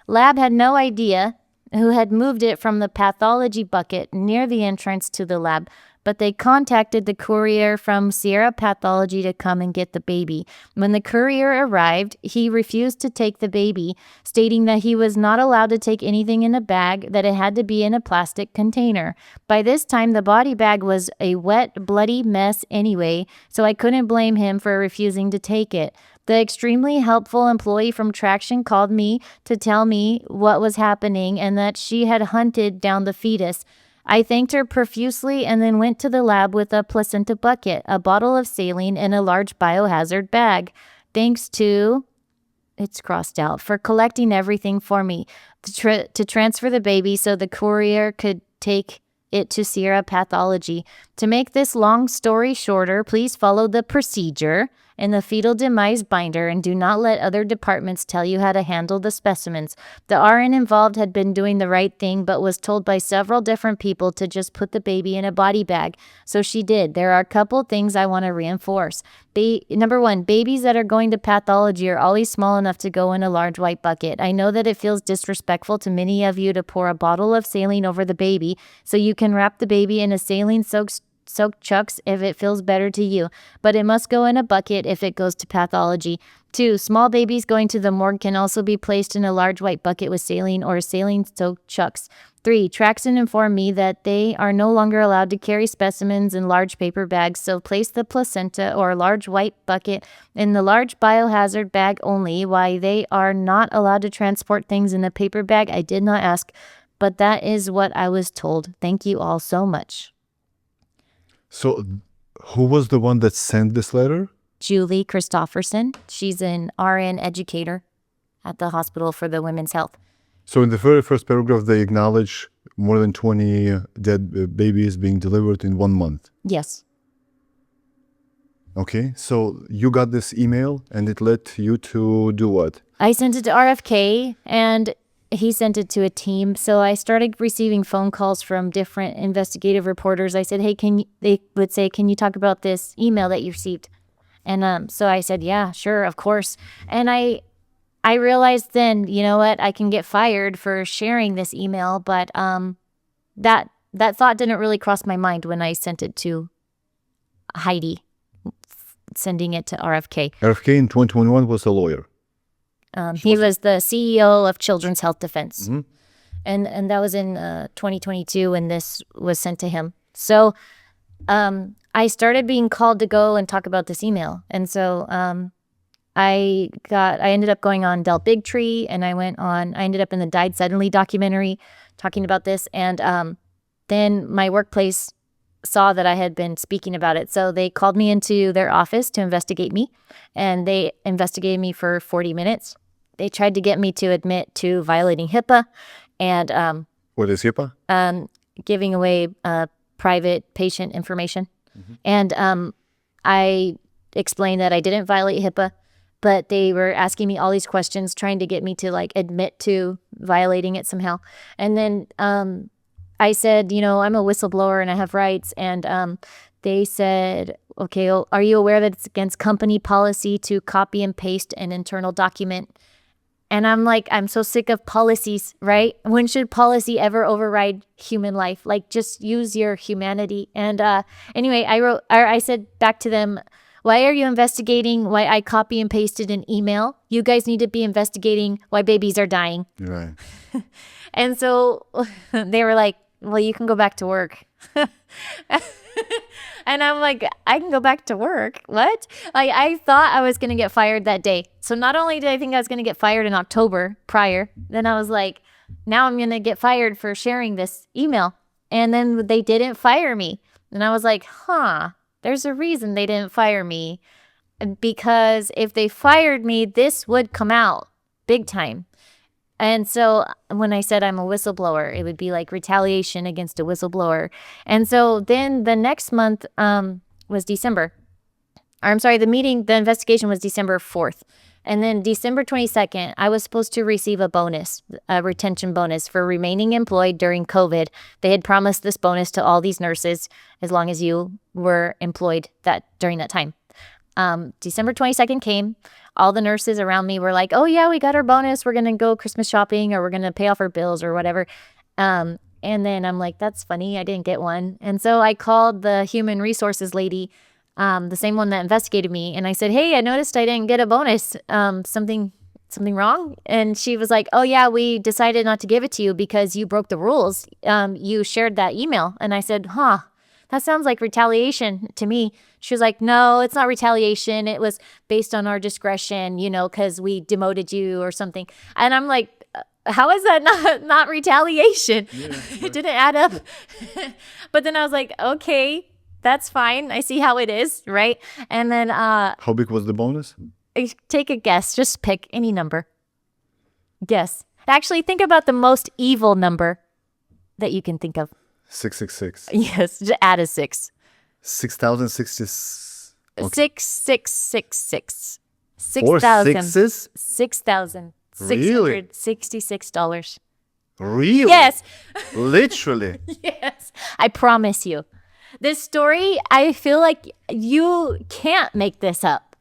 Lab had no idea who had moved it from the pathology bucket near the entrance to the lab, but they contacted the courier from Sierra Pathology to come and get the baby. When the courier arrived, he refused to take the baby, stating that he was not allowed to take anything in a bag, that it had to be in a plastic container. By this time, the body bag was a wet, bloody mess anyway, so I couldn't blame him for refusing to take it. The extremely helpful employee from Traction called me to tell me what was happening and that she had hunted down the fetus. I thanked her profusely and then went to the lab with a placenta bucket, a bottle of saline, and a large biohazard bag. Thanks to, it's crossed out, for collecting everything for me to transfer the baby so the courier could take it to Sierra Pathology. To make this long story shorter, please follow the procedure in the fetal demise binder and do not let other departments tell you how to handle the specimens. The RN involved had been doing the right thing but was told by several different people to just put the baby in a body bag. So she did. There are a couple things I want to reinforce. Number 1, babies that are going to pathology are always small enough to go in a large white bucket. I know that it feels disrespectful to many of you to pour a bottle of saline over the baby so you can wrap the baby in a saline-soaked chucks if it feels better to you, but it must go in a bucket if it goes to pathology. 2, small babies going to the morgue can also be placed in a large white bucket with saline or saline-soaked chucks. 3, Traction informed me that they are no longer allowed to carry specimens in large paper bags, so place the placenta or large white bucket in the large biohazard bag only. Why they are not allowed to transport things in a paper bag, I did not ask, but that is what I was told. Thank you all so much. So who was the one that sent this letter? Julie Christofferson. She's an RN educator at the Hospital for the Women's Health. So in the very first paragraph, they acknowledge more than 20 dead babies being delivered in 1 month. Yes. Okay, so you got this email and it led you to do what? I sent it to RFK and he sent it to a team. So I started receiving phone calls from different investigative reporters. I said, hey, they would say, can you talk about this email that you received? And so I said, yeah, sure, of course. And I realized then, you know what, I can get fired for sharing this email, but that thought didn't really cross my mind when I sent it to Heidi, sending it to RFK. RFK in 2021 was a lawyer. He was the CEO of Children's Health Defense. And that was in 2022 when this was sent to him. So I started being called to go and talk about this email. And so I ended up going on Del Bigtree, and I ended up in the Died Suddenly documentary talking about this. And then my workplace saw that I had been speaking about it. So they called me into their office to investigate me, and they investigated me for 40 minutes. They tried to get me to admit to violating HIPAA and What is HIPAA? Giving away private patient information. And I explained that I didn't violate HIPAA, but they were asking me all these questions, trying to get me to like admit to violating it somehow. And then I said, you know, I'm a whistleblower and I have rights. And they said, okay, are you aware that it's against company policy to copy and paste an internal document? And I'm like, I'm so sick of policies, right? When should policy ever override human life? Like, just use your humanity. And anyway, I said back to them, why are you investigating why I copy and pasted an email? You guys need to be investigating why babies are dying. Right. And so they were like, well, you can go back to work. And I'm like, I can go back to work? What? Like, I thought I was going to get fired that day. So not only did I think I was going to get fired in October prior, then I was like, now I'm going to get fired for sharing this email. And then they didn't fire me. And I was like, there's a reason they didn't fire me. Because if they fired me, this would come out big time. And so when I said I'm a whistleblower, it would be like retaliation against a whistleblower. And so then the next month was December. The investigation was December 4th. And then December 22nd, I was supposed to receive a retention bonus for remaining employed during COVID. They had promised this bonus to all these nurses as long as you were employed during that time. December 22nd came. All the nurses around me were like, oh yeah, we got our bonus. We're going to go Christmas shopping, or we're going to pay off our bills or whatever. And then I'm like, that's funny. I didn't get one. And so I called the human resources lady, the same one that investigated me. And I said, hey, I noticed I didn't get a bonus. Something wrong? And she was like, oh yeah, we decided not to give it to you because you broke the rules. You shared that email. And I said, that sounds like retaliation to me. She was like, no, it's not retaliation. It was based on our discretion, because we demoted you or something. And I'm like, how is that not retaliation? Yeah, right. It didn't add up. But then I was like, okay, that's fine. I see how it is, right? And then how big was the bonus? Take a guess. Just pick any number. Guess. Actually, think about the most evil number that you can think of. 666. Yes, just add a 6. 6,066. Okay. 6666. 6,000. 6,666 dollars. Really? Yes. Literally. Yes. I promise you. This story, I feel like you can't make this up.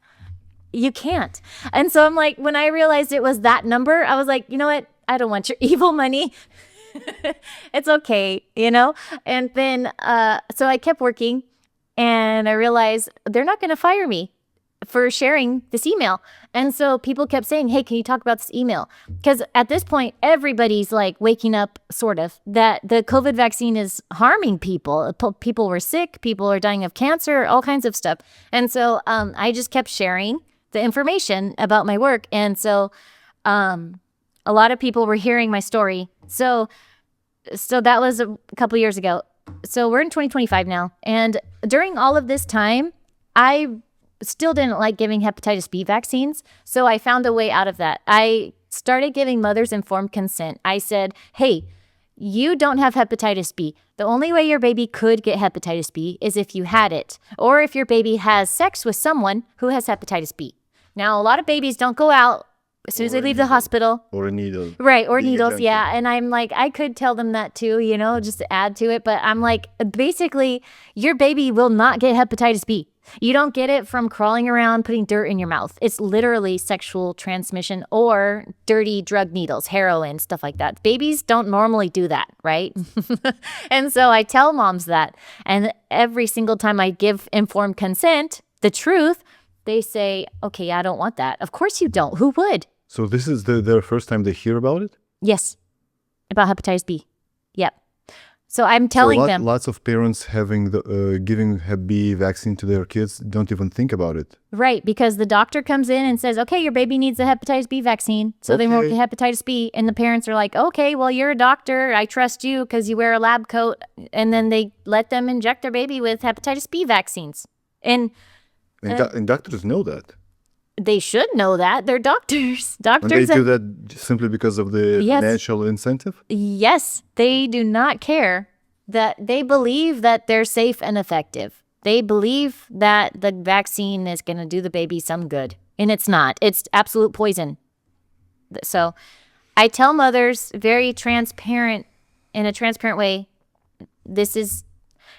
You can't. And so I'm like, when I realized it was that number, I was like, you know what? I don't want your evil money. It's okay, And then, so I kept working, and I realized they're not going to fire me for sharing this email. And so people kept saying, hey, can you talk about this email? Because at this point, everybody's like waking up, sort of, that the COVID vaccine is harming people. People were sick. People are dying of cancer, all kinds of stuff. And so I just kept sharing the information about my work. And so a lot of people were hearing my story. So that was a couple years ago. So we're in 2025 now. And during all of this time, I still didn't like giving hepatitis B vaccines. So I found a way out of that. I started giving mothers informed consent. I said, hey, you don't have hepatitis B. The only way your baby could get hepatitis B is if you had it, or if your baby has sex with someone who has hepatitis B. Now, a lot of babies don't go out as soon as they leave the hospital. Or a needle. Right, or Being a needles, junkie. yeah. And I'm like, I could tell them that too, you know, just to add to it. But I'm like, basically, your baby will not get hepatitis B. You don't get it from crawling around, putting dirt in your mouth. It's literally sexual transmission or dirty drug needles, heroin, stuff like that. Babies don't normally do that, right? And so I tell moms that. And every single time I give informed consent, the truth, they say, okay, I don't want that. Of course you don't. Who would? So this is their first time they hear about it? Yes, about hepatitis B. Yep. So I'm telling them. Lots of parents having giving Hep B vaccine to their kids don't even think about it. Right, because the doctor comes in and says, okay, your baby needs a hepatitis B vaccine, so they won't get hepatitis B. And the parents are like, okay, well, you're a doctor. I trust you because you wear a lab coat. And then they let them inject their baby with hepatitis B vaccines. And doctors know that. they should know that. They're doctors. And they do that simply because of the financial incentive? Yes, they do not care. That they believe that they're safe and effective. They believe that the vaccine is going to do the baby some good. And it's not. It's absolute poison. So I tell mothers very transparent, in a transparent way, this is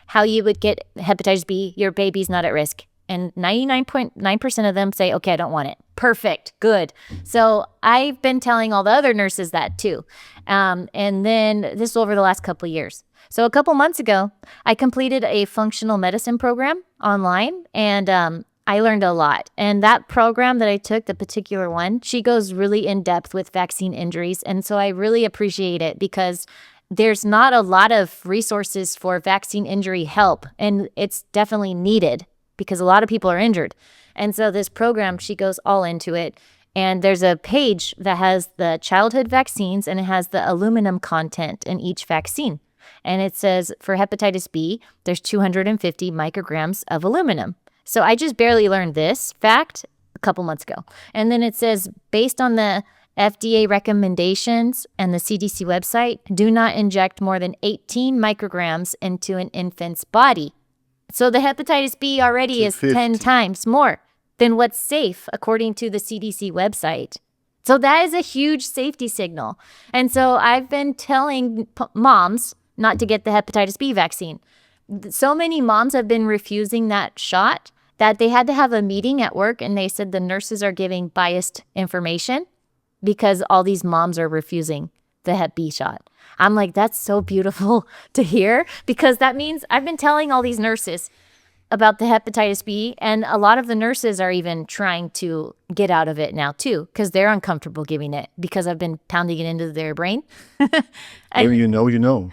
how you would get hepatitis B. Your baby's not at risk. And 99.9% of them say, okay, I don't want it. Perfect. Good. So I've been telling all the other nurses that too. And then this is over the last couple of years. So a couple months ago, I completed a functional medicine program online, and I learned a lot. And that program that I took, the particular one, she goes really in depth with vaccine injuries. And so I really appreciate it because there's not a lot of resources for vaccine injury help, and it's definitely needed because a lot of people are injured. And so this program, she goes all into it. And there's a page that has the childhood vaccines, and it has the aluminum content in each vaccine. And it says for hepatitis B, there's 250 micrograms of aluminum. So I just barely learned this fact a couple months ago. And then it says, based on the FDA recommendations and the CDC website, do not inject more than 18 micrograms into an infant's body. So the hepatitis B already is 10 times more than what's safe according to the CDC website. So that is a huge safety signal. And so I've been telling moms not to get the hepatitis B vaccine. So many moms have been refusing that shot that they had to have a meeting at work, and they said the nurses are giving biased information because all these moms are refusing the Hep B shot. I'm like, that's so beautiful to hear, because that means I've been telling all these nurses about the hepatitis B, and a lot of the nurses are even trying to get out of it now too, because they're uncomfortable giving it, because I've been pounding it into their brain. You know.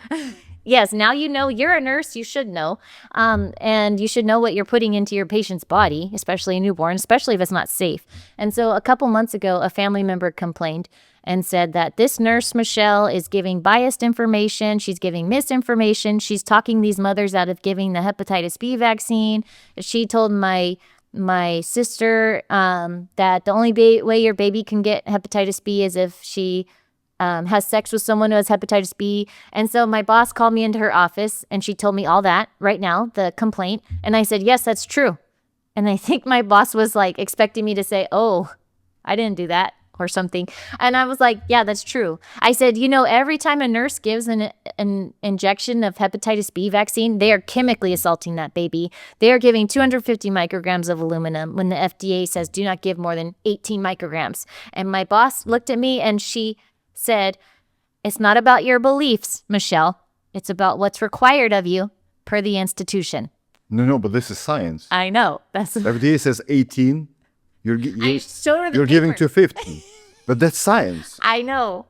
Yes, now you know. You're a nurse, you should know. And you should know what you're putting into your patient's body, especially a newborn, especially if it's not safe. And so a couple months ago, a family member complained and said that this nurse, Michelle, is giving biased information. She's giving misinformation. She's talking these mothers out of giving the hepatitis B vaccine. She told my sister that the only way your baby can get hepatitis B is if she has sex with someone who has hepatitis B. And so my boss called me into her office, and she told me all that right now, the complaint. And I said, yes, that's true. And I think my boss was like expecting me to say, oh, I didn't do that or something. And I was like, yeah, that's true. I said, every time a nurse gives an injection of hepatitis B vaccine, they are chemically assaulting that baby. They are giving 250 micrograms of aluminum when the FDA says do not give more than 18 micrograms. And my boss looked at me and she said, it's not about your beliefs, Michelle. It's about what's required of you per the institution. No, but this is science. I know. FDA says 18. You're giving 250. But that's science. I know.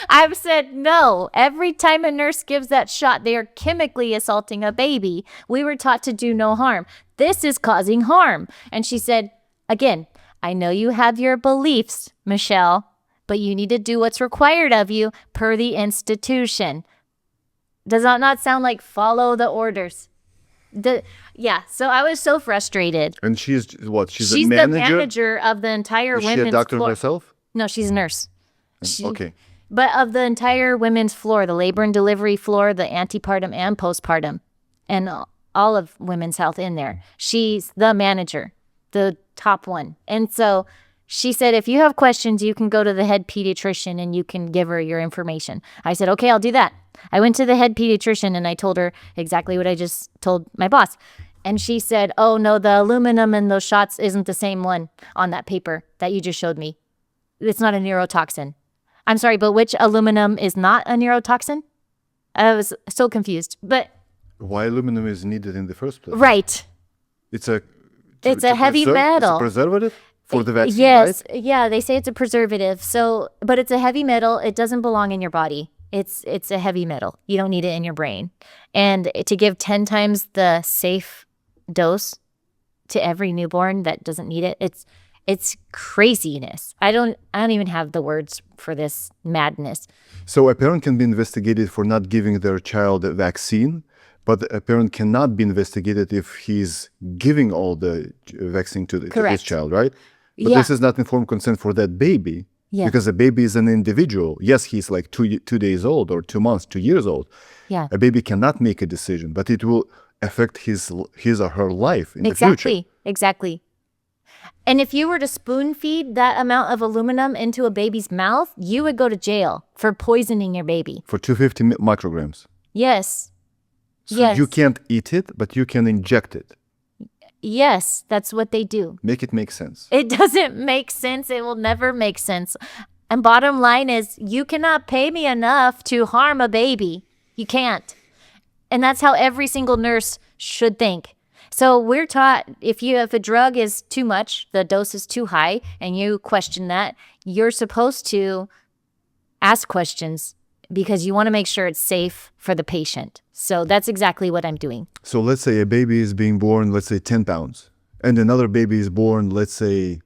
I've said no. Every time a nurse gives that shot, they are chemically assaulting a baby. We were taught to do no harm. This is causing harm. And she said, again, I know you have your beliefs, Michelle, but you need to do what's required of you per the institution. Does that not sound like follow the orders? So I was so frustrated. And she's what? She's the manager? manager of the entire Is women's she a doctor floor. herself? No, she's a nurse. Okay. But of the entire women's floor, the labor and delivery floor, the antepartum and postpartum, and all of women's health in there, she's the manager, the top one. And so she said, if you have questions, you can go to the head pediatrician and you can give her your information. I said, okay, I'll do that. I went to the head pediatrician and I told her exactly what I just told my boss. And she said, oh, no, the aluminum in those shots isn't the same one on that paper that you just showed me. It's not a neurotoxin. I'm sorry, but which aluminum is not a neurotoxin? I was so confused. But Why aluminum is needed in the first place? right. It's a heavy metal. It's a preservative for the vaccine, Yes. right? Yeah, they say it's a preservative. So, but it's a heavy metal. It doesn't belong in your body. It's a heavy metal. You don't need it in your brain. And to give 10 times the safe dose to every newborn that doesn't need it, it's craziness. I don't even have the words for this madness. So a parent can be investigated for not giving their child a vaccine, but a parent cannot be investigated if he's giving all the vaccine to his Correct. child, right? But Yeah. this is not informed consent for that baby. Yeah. Because a baby is an individual. Yes, he's like 2 days old or 2 months, 2 years old. Yeah. A baby cannot make a decision, but it will affect his or her life in the future. Exactly. And if you were to spoon feed that amount of aluminum into a baby's mouth, you would go to jail for poisoning your baby. For 250 micrograms. Yes. So Yes. you can't eat it, but you can inject it. Yes, that's what they do. Make it make sense. It doesn't make sense. It will never make sense. And bottom line is, you cannot pay me enough to harm a baby. You can't. And that's how every single nurse should think. So we're taught if a drug is too much, the dose is too high, and you question that, you're supposed to ask questions because you want to make sure it's safe for the patient. So that's exactly what I'm doing. So let's say a baby is being born, let's say 10 pounds, and another baby is born, let's say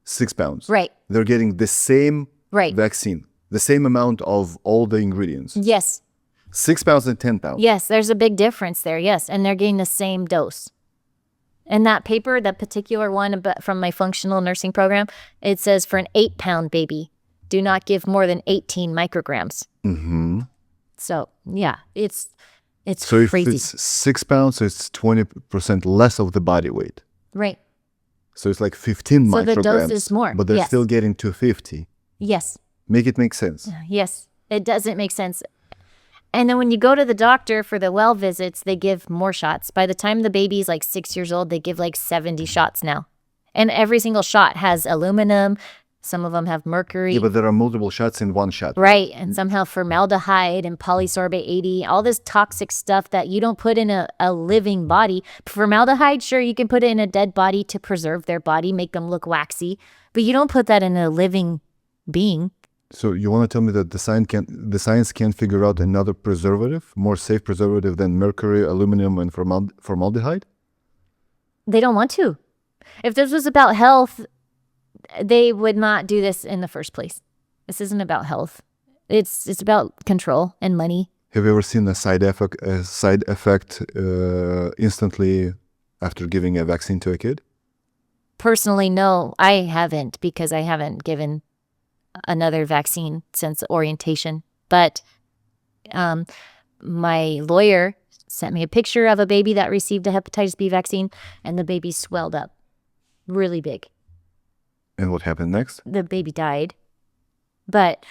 6 pounds. Right. They're getting the same Right. vaccine, the same amount of all the ingredients. Yes. 6 pounds and 10 pounds. Yes, there's a big difference there. Yes. And they're getting the same dose. And that paper, that particular one from my functional nursing program, it says for an 8-pound baby, do not give more than 18 micrograms. Mm-hmm. So, yeah, it's So if crazy. it's 6 pounds, it's 20% less of the body weight. Right. So it's like 15 So micrograms. the dose is more, But they're yes. still getting 250. Yes. Make it make sense. Yes. It doesn't make sense. And then when you go to the doctor for the well visits, they give more shots. By the time the baby's like 6 years old, they give like 70 shots now. And every single shot has aluminum. Some of them have mercury. Yeah, but there are multiple shots in one shot. Right. And some have formaldehyde and polysorbate 80, all this toxic stuff that you don't put in a living body. Formaldehyde, sure, you can put it in a dead body to preserve their body, make them look waxy, but you don't put that in a living being. So you want to tell me that the science can't figure out another preservative, more safe preservative than mercury, aluminum, and formaldehyde? They don't want to. If this was about health, they would not do this in the first place. This isn't about health. It's about control and money. Have you ever seen a side effect instantly after giving a vaccine to a kid? Personally, no, I haven't, because I haven't given another vaccine since orientation. But my lawyer sent me a picture of a baby that received a hepatitis B vaccine, and the baby swelled up really big. And what happened next? The baby died. But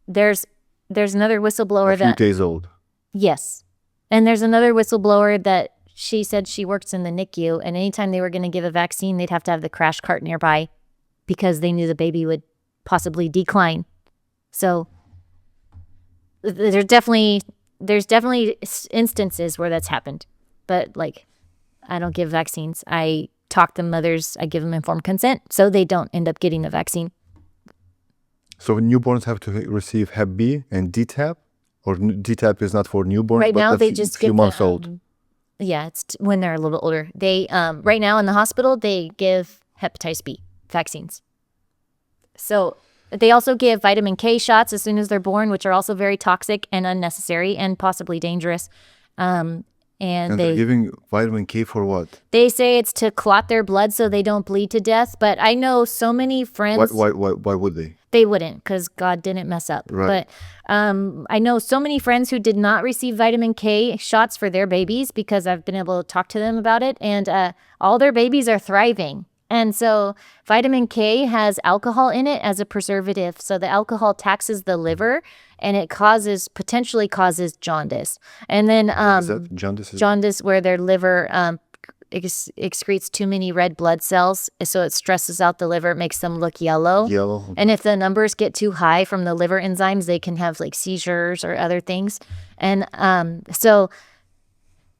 there's another whistleblower A few days old. Yes. And there's another whistleblower that she said she works in the NICU, and anytime they were going to give a vaccine, they'd have to have the crash cart nearby because they knew the baby would possibly decline. So there's definitely instances where that's happened. But like, I don't give vaccines. I talk to mothers. I give them informed consent so they don't end up getting the vaccine. So newborns have to receive Hep B and DTaP? Or DTaP is not for newborns, Right but now, a they just few give months old. Yeah, it's when they're a little bit older. They right now in the hospital, they give hepatitis B vaccines. So they also give vitamin K shots as soon as they're born, which are also very toxic and unnecessary and possibly dangerous. And And they they're giving vitamin K for what? they say it's to clot their blood so they don't bleed to death. But I know so many friends. Why would they? They wouldn't, because God didn't mess up. Right. But I know so many friends who did not receive vitamin K shots for their babies because I've been able to talk to them about it. And all their babies are thriving. And so vitamin K has alcohol in it as a preservative. So the alcohol taxes the liver and it potentially causes jaundice. And then Is that jaundice? jaundice where their liver excretes too many red blood cells. So it stresses out the liver, it makes them look yellow. Yellow. And if the numbers get too high from the liver enzymes, they can have like seizures or other things. And so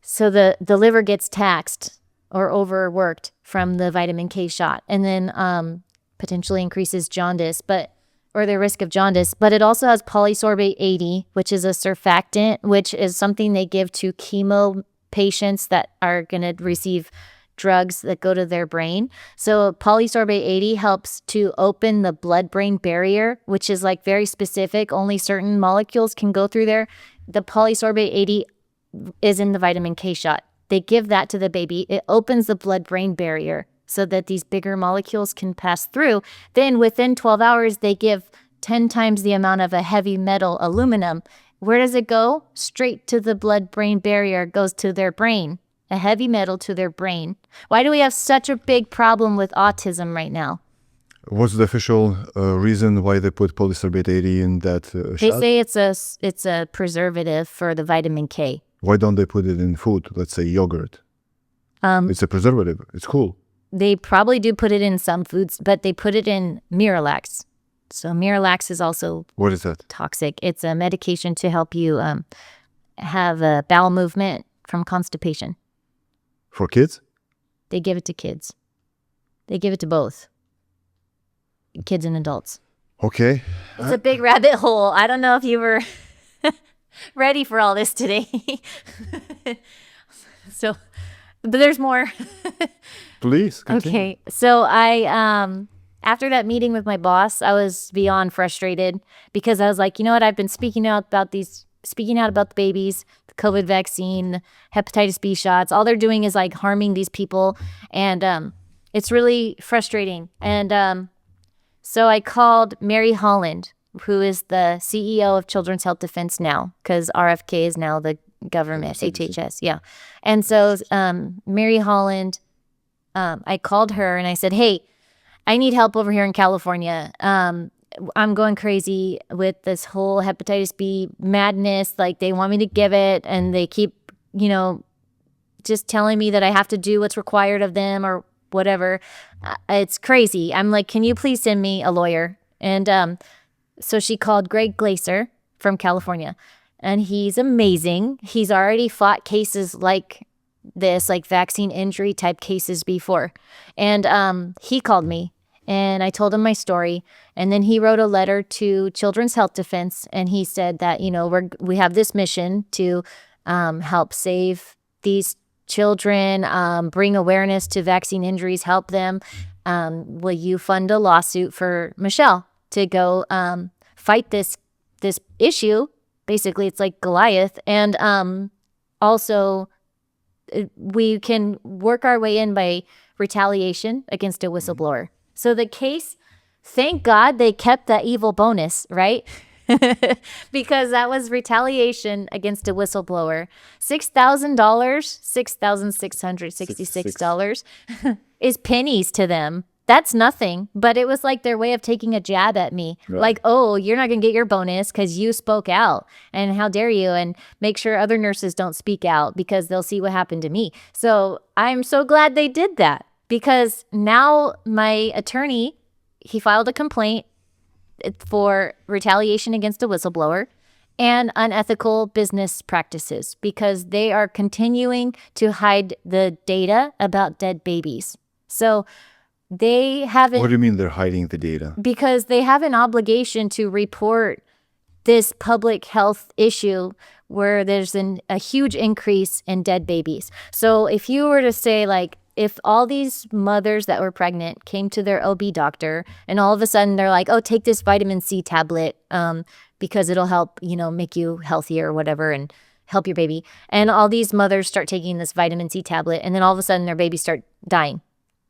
the liver gets taxed or overworked from the vitamin K shot, and then potentially increases jaundice, or the risk of jaundice. But it also has polysorbate 80, which is a surfactant, which is something they give to chemo patients that are going to receive drugs that go to their brain. So polysorbate 80 helps to open the blood-brain barrier, which is like very specific. Only certain molecules can go through there. The polysorbate 80 is in the vitamin K shot. They give that to the baby. It opens the blood-brain barrier so that these bigger molecules can pass through. Then within 12 hours, they give 10 times the amount of a heavy metal, aluminum. Where does it go? Straight to the blood-brain barrier, goes to their brain, a heavy metal to their brain. Why do we have such a big problem with autism right now? What's the official reason why they put polysorbate 80 in that They shot? say it's a preservative for the vitamin K. Why don't they put it in food? Let's say yogurt. It's a preservative. It's cool. They probably do put it in some foods, but they put it in Miralax. So Miralax is also What is that? toxic. It's a medication to help you have a bowel movement from constipation. For kids? They give it to kids. They give it to both kids and adults. Okay. It's a big rabbit hole. I don't know if you were ready for all this today. So, but there's more. Please continue. Okay. So after that meeting with my boss, I was beyond frustrated because I was like, you know what? I've been speaking out about the babies, the COVID vaccine, hepatitis B shots. All they're doing is like harming these people. And it's really frustrating. And so I called Mary Holland, who is the CEO of Children's Health Defense now, because RFK is now the government, HHS. Yeah. And so Mary Holland, I called her and I said, hey, I need help over here in California. I'm going crazy with this whole hepatitis B madness. Like they want me to give it and they keep, just telling me that I have to do what's required of them or whatever. It's crazy. I'm like, can you please send me a lawyer? And so she called Greg Glaser from California, and he's amazing. He's already fought cases like this, like vaccine injury type cases before. And he called me and I told him my story. And then he wrote a letter to Children's Health Defense. And he said that, we have this mission to help save these children, bring awareness to vaccine injuries, help them. Will you fund a lawsuit for Michelle to go fight this issue? Basically, it's like Goliath. And also, we can work our way in by retaliation against a whistleblower. So the case, thank God they kept that evil bonus, right? Because that was retaliation against a whistleblower. $6,000, $6,666 is pennies to them. That's nothing, but it was like their way of taking a jab at me. Right. Like, oh, you're not going to get your bonus because you spoke out. And how dare you? And make sure other nurses don't speak out because they'll see what happened to me. So I'm so glad they did that, because now my attorney, he filed a complaint for retaliation against a whistleblower and unethical business practices because they are continuing to hide the data about dead babies. So they haven't... What do you mean they're hiding the data? Because they have an obligation to report this public health issue where there's a huge increase in dead babies. So if you were to say, like, if all these mothers that were pregnant came to their OB doctor and all of a sudden they're like, oh, take this vitamin C tablet because it'll help, make you healthier or whatever and help your baby. And all these mothers start taking this vitamin C tablet and then all of a sudden their babies start dying.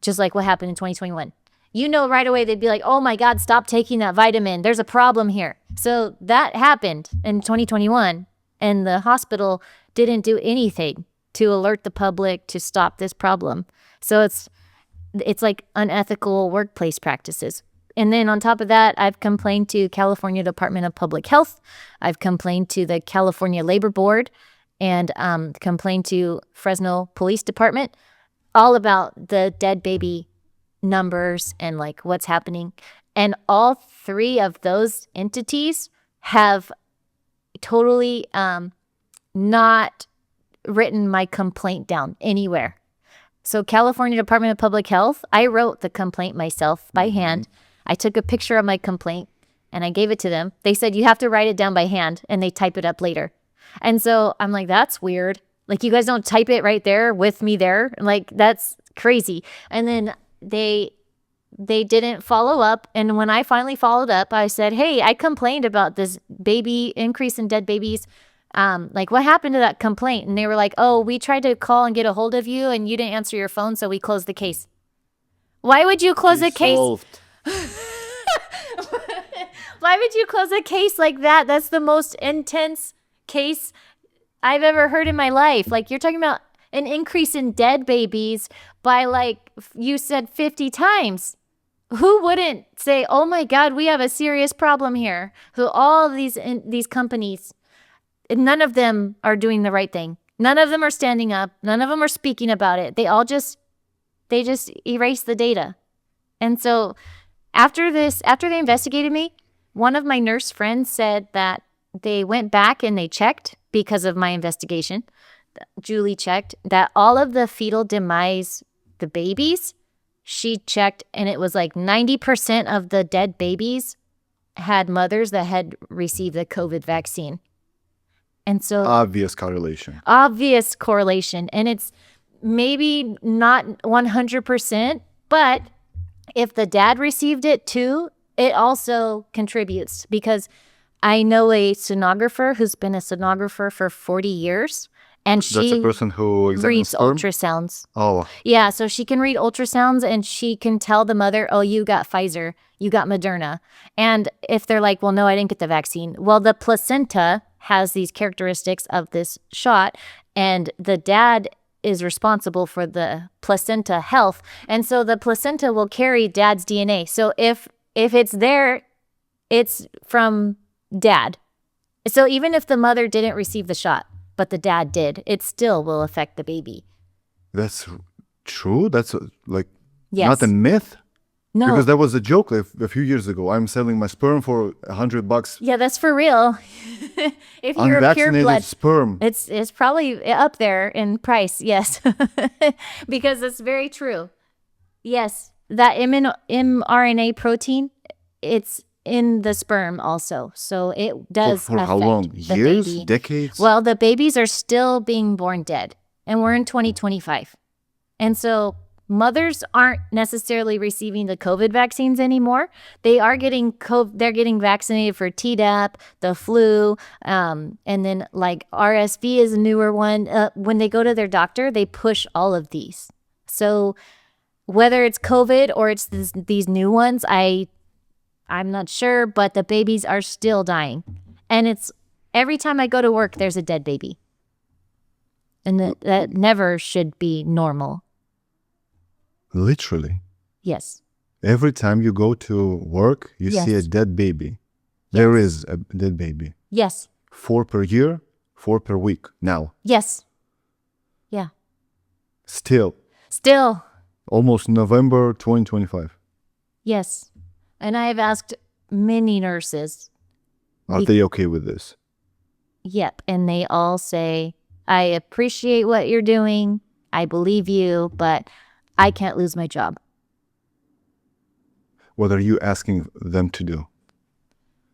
Just like what happened in 2021. you know right away they'd be like, oh my God, stop taking that vitamin. There's a problem here. So that happened in 2021, and the hospital didn't do anything to alert the public to stop this problem. So it's like unethical workplace practices. And then on top of that, I've complained to California Department of Public Health. I've complained to the California Labor Board, and complained to Fresno Police Department all about the dead baby numbers and like what's happening. And all three of those entities have totally not written my complaint down anywhere. So California Department of Public Health, I wrote the complaint myself by hand. I took a picture of my complaint and I gave it to them. They said, you have to write it down by hand, and they type it up later. And so I'm like, that's weird. Like, you guys don't type it right there with me there. Like, that's crazy. And then they didn't follow up. And when I finally followed up, I said, hey, I complained about this baby increase in dead babies. Like, what happened to that complaint? And they were like, oh, we tried to call and get a hold of you and you didn't answer your phone, so we closed the case. Why would you close a case? Why would you close a case like that? That's the most intense case I've ever heard in my life. Like, you're talking about an increase in dead babies by, like, you said 50 times. Who wouldn't say, oh my God, we have a serious problem here? So all of these companies, none of them are doing the right thing. None of them are standing up. None of them are speaking about it. They just erase the data. And so after they investigated me, one of my nurse friends said that they went back and they checked because of my investigation. Julie checked that all of the fetal demise, the babies, she checked, and it was like 90% of the dead babies had mothers that had received the COVID vaccine. And so Obvious correlation. And it's maybe not 100%, but if the dad received it too, it also contributes, because I know a sonographer who's been a sonographer for 40 years, and That's a person who examines reads sperm? ultrasounds. Oh, Yeah, so she can read ultrasounds and she can tell the mother, oh, you got Pfizer, you got Moderna. And if they're like, well, no, I didn't get the vaccine. Well, the placenta has these characteristics of this shot, and the dad is responsible for the placenta health. And so the placenta will carry dad's DNA. So if it's there, it's from dad. So even if the mother didn't receive the shot, but the dad did, it still will affect the baby. that's true? That's Yes. not a myth? No. Because that was a joke a few years ago. I'm selling my sperm for $100. Yeah, that's for real. If you're a pure Unvaccinated blood, sperm. it's probably up there in price. Yes, because it's very true. Yes, that mRNA protein, it's in the sperm also, so it does For how affect long? the Years? baby. Decades? Well, the babies are still being born dead, and we're in 2025, and so mothers aren't necessarily receiving the COVID vaccines anymore. They are getting they're getting vaccinated for Tdap, the flu, and then like RSV is a newer one. When they go to their doctor, they push all of these. So whether it's COVID or it's these new ones, I'm not sure, but the babies are still dying. And it's every time I go to work, there's a dead baby. And that never should be normal. Literally. Yes. Every time you go to work, you see a Yes. dead baby. There is a dead baby. Yes. 4 per year, 4 per week now. Yes. Yeah. Still, Still. almost November 2025. Yes. And I have asked many nurses. Are they okay with this? Yep. And they all say, I appreciate what you're doing. I believe you, but I can't lose my job. What are you asking them to do?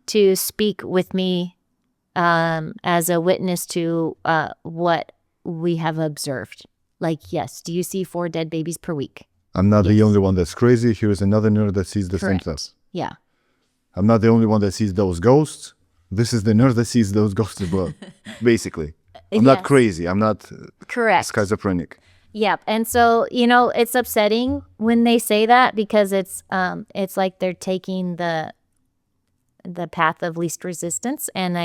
To speak with me as a witness to what we have observed. Like, yes, do you see 4 dead babies per week? I'm not the Yes. only one that's crazy. Here's another nurse that sees the same Correct. stuff. Yeah. I'm not the only one that sees those ghosts. This is the nurse that sees those ghosts as well. Basically. I'm not Yes. crazy. I'm not Correct. schizophrenic. Yep. And so, it's upsetting when they say that because it's like they're taking the path of least resistance. And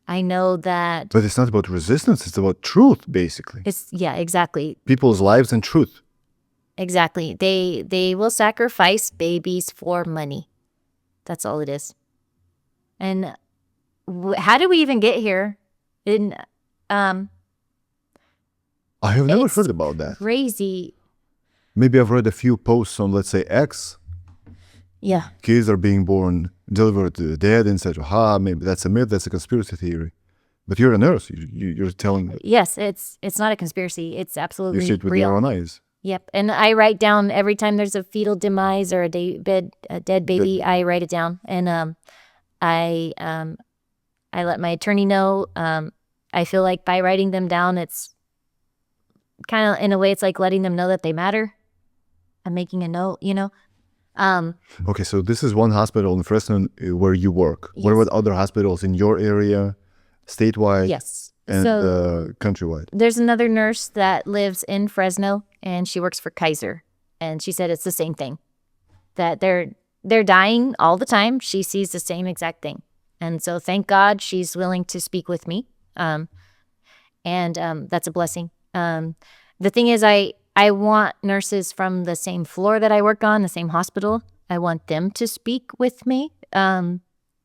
I know that But it's not about resistance, it's about truth, basically. exactly. People's lives and truth. Exactly. They will sacrifice babies for money. That's all it is. And how did we even get here? I have never It's heard about that. Crazy. Maybe I've read a few posts on, let's say, X. Yeah. Kids are being born, delivered dead, and said, maybe that's a myth, that's a conspiracy theory. But you're a nurse. You're telling, Yes, it's not a conspiracy. It's you absolutely see it with real. your own eyes. Yep. And I write down every time there's a fetal demise or a dead baby, I write it down. And I let my attorney know. I feel like by writing them down, it's kind of, in a way, it's like letting them know that they matter. I'm making a note, Okay, so this is one hospital in Fresno where you work. What Yes. about other hospitals in your area, statewide, Yes. and So countrywide? there's another nurse that lives in Fresno, and she works for Kaiser, and she said it's the same thing, that they're dying all the time. She sees the same exact thing, and so thank God she's willing to speak with me, and that's a blessing. The thing is, I want nurses from the same floor that I work on, the same hospital. I want them to speak with me,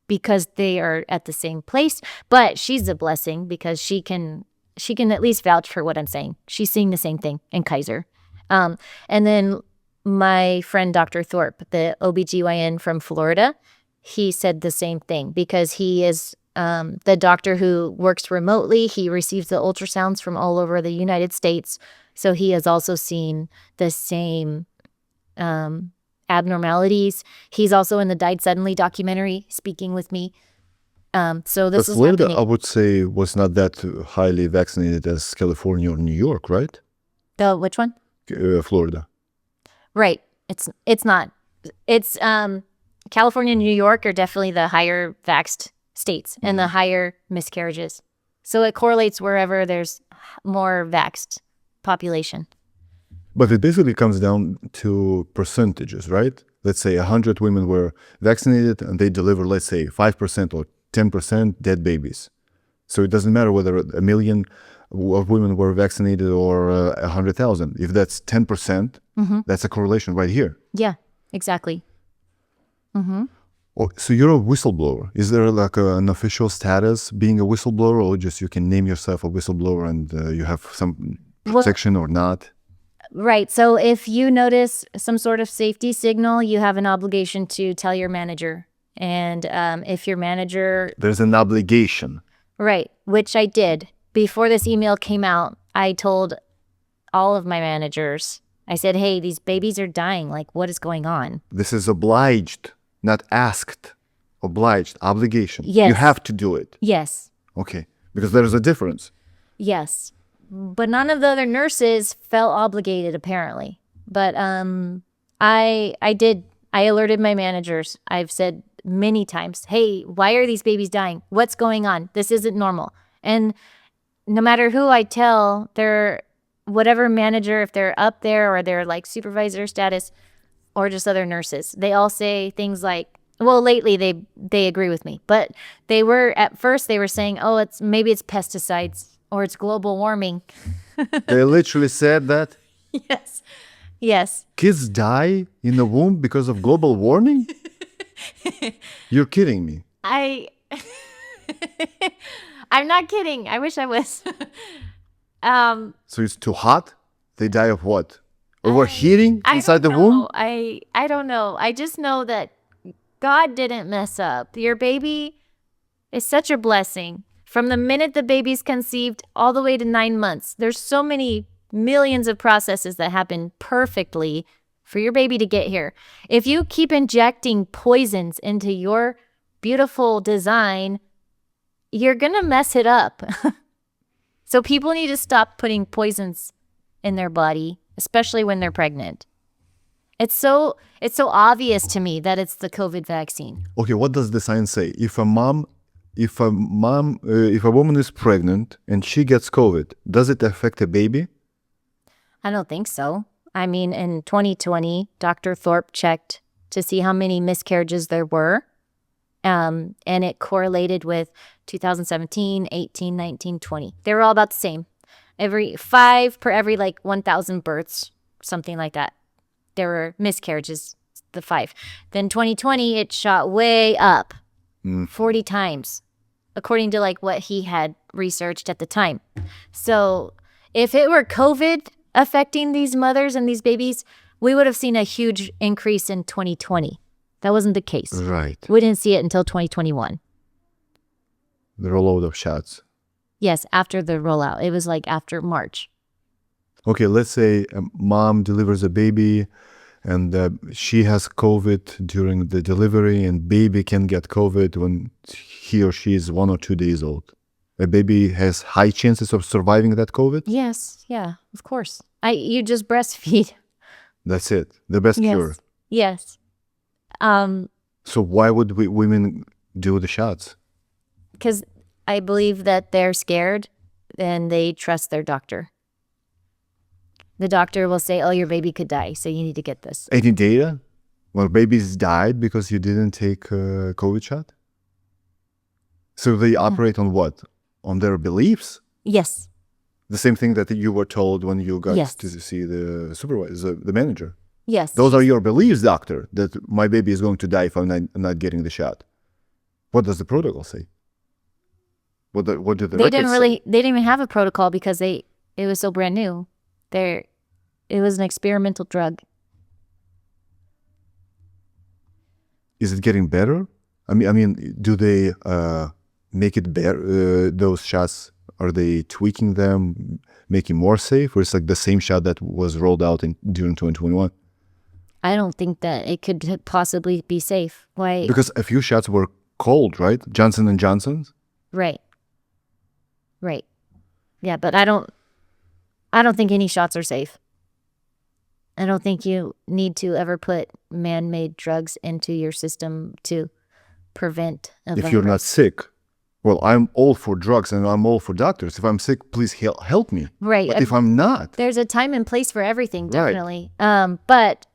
because they are at the same place. But she's a blessing because she can at least vouch for what I'm saying. She's seeing the same thing in Kaiser. And then my friend Dr. Thorpe, the OBGYN from Florida, he said the same thing because he is the doctor who works remotely. He receives the ultrasounds from all over the United States. So he has also seen the same abnormalities. He's also in the Died Suddenly documentary speaking with me. So this But is Florida, happening. I would say, was not that highly vaccinated as California or New York, right? Which one? Florida. Right. It's not. It's California and New York are definitely the higher vaxxed states and the higher miscarriages. So it correlates wherever there's more vaxxed population. But it basically comes down to percentages, right? Let's say 100 women were vaccinated and they deliver, let's say, 5% or 10% dead babies. So it doesn't matter whether 1 million of women were vaccinated or 100,000. If that's 10%, percent that's a correlation right here. Yeah, exactly. Oh, so you're a whistleblower. Is there like an official status being a whistleblower, or just you can name yourself a whistleblower and you have some protection or not? Right. So if you notice some sort of safety signal, you have an obligation to tell your manager. And if your manager, There's an obligation. right, which I did. Before this email came out, I told all of my managers, I said, hey, these babies are dying. Like, what is going on? This is obliged, not asked. Obliged, obligation. Yes. You have to do it. Yes. Okay, because there is a difference. Yes. But none of the other nurses felt obligated, apparently. But I did. I alerted my managers. I've said many times, hey, why are these babies dying? What's going on? This isn't normal. And no matter who I tell, they're whatever manager, if they're up there or they're like supervisor status or just other nurses, they all say things like, well, lately they agree with me. But they were, at first they were saying, oh, maybe it's pesticides or it's global warming. They literally said that Yes. Yes. kids die in the womb because of global warming? You're kidding me. I'm not kidding. I wish I was. So it's too hot? They die of what? Overheating inside the womb? I don't know. I just know that God didn't mess up. Your baby is such a blessing. From the minute the baby's conceived all the way to 9 months, there's so many millions of processes that happen perfectly for your baby to get here. If you keep injecting poisons into your beautiful design, you're going to mess it up. So people need to stop putting poisons in their body, especially when they're pregnant. It's so obvious to me that it's the COVID vaccine. Okay, what does the science say? If a woman is pregnant and she gets COVID, does it affect the baby? I don't think so. I mean, in 2020, Dr. Thorpe checked to see how many miscarriages there were. And it correlated with 2017, 18, 19, 20. They were all about the same. Every 5 per every like 1,000 births, something like that. There were miscarriages, the 5. Then 2020, it shot way up 40 times, according to like what he had researched at the time. So if it were COVID affecting these mothers and these babies, we would have seen a huge increase in 2020. That wasn't the case. Right. We didn't see it until 2021. The rollout of shots. Yes, after the rollout. It was like after March. Okay, let's say a mom delivers a baby and she has COVID during the delivery, and baby can get COVID when he or she is 1 or 2 days old. A baby has high chances of surviving that COVID? Yes, yeah, of course. You just breastfeed. That's it. The best cure. Yes. So why would women do the shots? Because I believe that they're scared and they trust their doctor. The doctor will say, oh, your baby could die, so you need to get this. Any data? Well, babies died because you didn't take a COVID shot? So they operate on what? On their beliefs? Yes. The same thing that you were told when you got Yes. to see the supervisor, the manager. Yes. Those are your beliefs, doctor, that my baby is going to die if I'm not getting the shot. What does the protocol say? What did the They records didn't say? really. They didn't even have a protocol because it was so brand new. It was an experimental drug. Is it getting better? I mean, do they make it better? Those shots, are they tweaking them, making more safe, or it's like the same shot that was rolled out during 2021? I don't think that it could possibly be safe. Why? Because a few shots were cold, right? Johnson and Johnson's. Right. Yeah, but I don't think any shots are safe. I don't think you need to ever put man-made drugs into your system to prevent a If you're not sick, well, I'm all for drugs and I'm all for doctors. If I'm sick, please help me. Right. But if I'm not, There's a time and place for everything, Right. definitely. But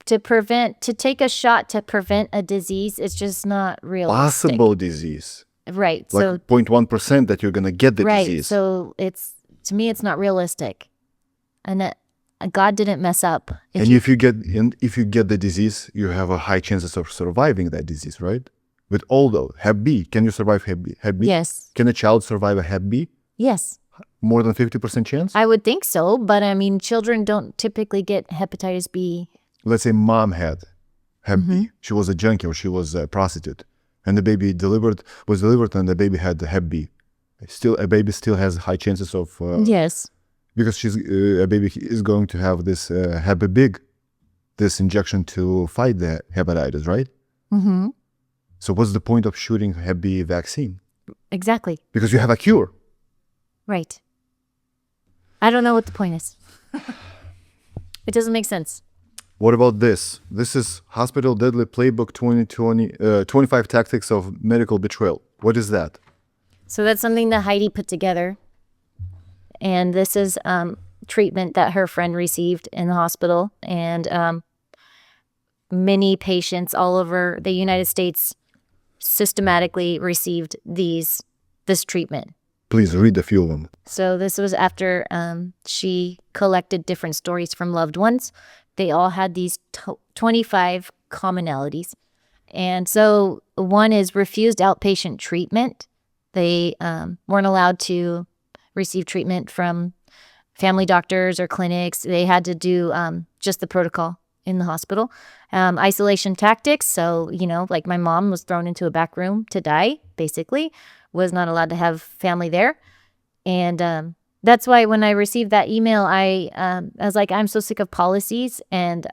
to take a shot to prevent a disease, it's just not realistic. possible disease, Right. like So 0.1% that you're gonna get the right. disease. So to me, it's not realistic, and God didn't mess up. And if you get the disease, you have a high chances of surviving that disease, right? With all those, Hep B, can you survive Hep B? Yes. Can a child survive a Hep B? Yes. More than 50% chance? I would think so, but I mean, children don't typically get hepatitis B. Let's say mom had Hep Mm-hmm. B. She was a junkie or she was a prostitute, and the baby was delivered, and the baby had the Hep B. A baby still has high chances of Yes. because a baby is going to have this Hep B, this injection to fight the hepatitis, right? Mm-hmm. So what's the point of shooting Hep B vaccine? Exactly. Because you have a cure. Right. I don't know what the point is. It doesn't make sense. What about this? This is Hospital Deadly Playbook 2020, 25 Tactics of Medical Betrayal. What is that? So that's something that Heidi put together. And this is treatment that her friend received in the hospital. And many patients all over the United States systematically received this treatment. Please read a few of them. So this was after she collected different stories from loved ones. They all had these 25 commonalities. And so one is refused outpatient treatment. They weren't allowed to receive treatment from family doctors or clinics. They had to do just the protocol in the hospital. Isolation tactics. So, like my mom was thrown into a back room to die, basically, was not allowed to have family there. And that's why when I received that email, I was like, I'm so sick of policies. And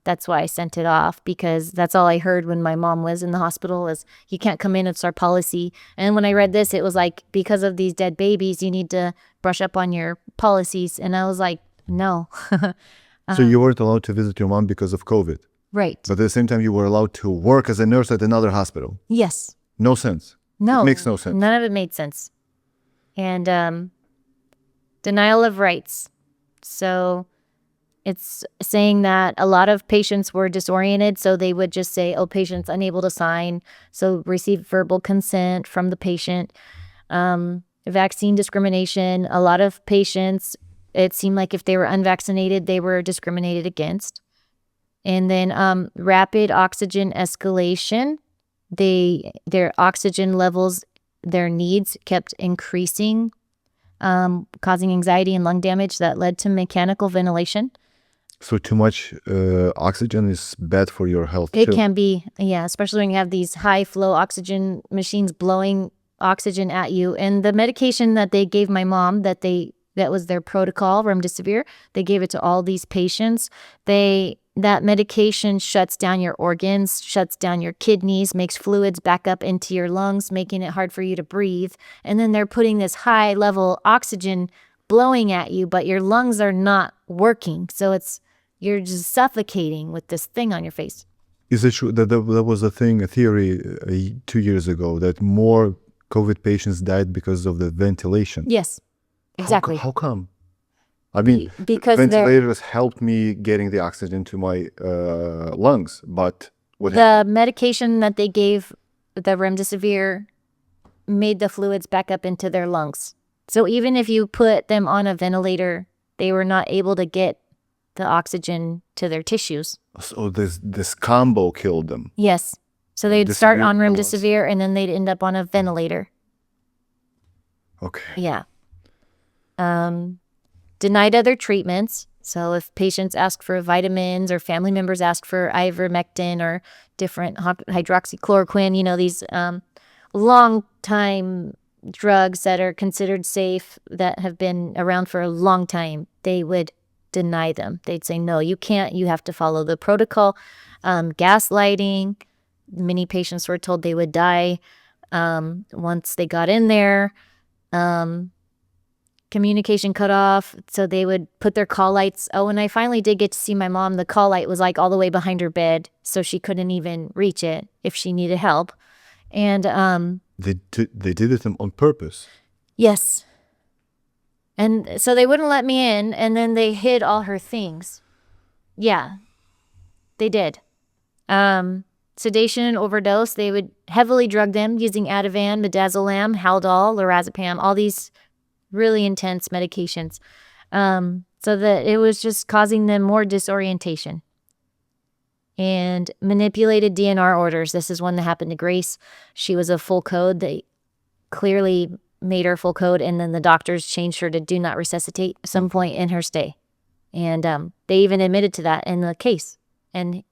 that's why I sent it off, because that's all I heard when my mom was in the hospital is, you can't come in, it's our policy. And when I read this, it was like, because of these dead babies, you need to brush up on your policies. And I was like, no. So you weren't allowed to visit your mom because of COVID. Right. But at the same time, you were allowed to work as a nurse at another hospital. Yes. No sense. No. It makes no sense. None of it made sense. And denial of rights. So it's saying that a lot of patients were disoriented, so they would just say, oh, patient's unable to sign, so receive verbal consent from the patient. Vaccine discrimination, a lot of patients, it seemed like if they were unvaccinated, they were discriminated against. And then rapid oxygen escalation, their oxygen levels, their needs kept increasing, causing anxiety and lung damage that led to mechanical ventilation. So too much oxygen is bad for your health It too. can be, yeah, especially when you have these high flow oxygen machines blowing oxygen at you. And the medication that they gave my mom, that was their protocol, remdesivir, they gave it to all these patients. That medication shuts down your organs, shuts down your kidneys, makes fluids back up into your lungs, making it hard for you to breathe. And then they're putting this high level oxygen blowing at you, but your lungs are not working. So you're just suffocating with this thing on your face. Is it true that there was a theory 2 years ago that more COVID patients died because of the ventilation? Yes, exactly. How come? I mean, Because ventilators helped me getting the oxygen to my lungs, but the medication that they gave, the remdesivir, made the fluids back up into their lungs. So even if you put them on a ventilator, they were not able to get the oxygen to their tissues. So this combo killed them. Yes. So they'd start on remdesivir and then they'd end up on a ventilator. Okay. Yeah. Denied other treatments. So if patients ask for vitamins or family members ask for ivermectin or different hydroxychloroquine, these long time drugs that are considered safe that have been around for a long time, they would deny them. They'd say, no, you can't. You have to follow the protocol. Gaslighting. Many patients were told they would die once they got in there. Communication cut off, so they would put their call lights. Oh, and I finally did get to see my mom. The call light was like all the way behind her bed, so she couldn't even reach it if she needed help. And they did it on purpose. Yes. And so they wouldn't let me in, and then they hid all her things. Yeah, they did. Sedation and overdose. They would heavily drug them using Ativan, midazolam, Haldol, lorazepam, all these really intense medications, so that it was just causing them more disorientation. And manipulated DNR orders. This is one that happened to Grace. She was a full code. They clearly made her full code, and then the doctors changed her to do not resuscitate at some point in her stay. And they even admitted to that in the case. And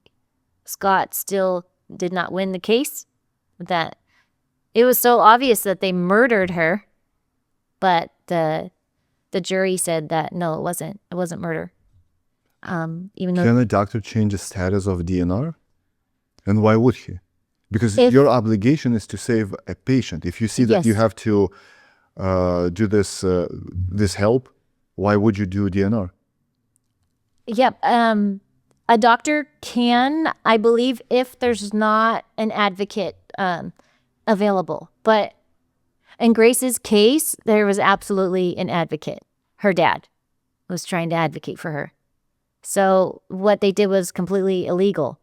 Scott still did not win the case. That it was so obvious that they murdered her. But the jury said that no, it wasn't murder. Even though Can a doctor change the status of DNR? And why would he? Because your obligation is to save a patient. If you see that you have to do this help, why would you do DNR? Yep. A doctor can, I believe, if there's not an advocate available. But in Grace's case, there was absolutely an advocate. Her dad was trying to advocate for her. So what they did was completely illegal.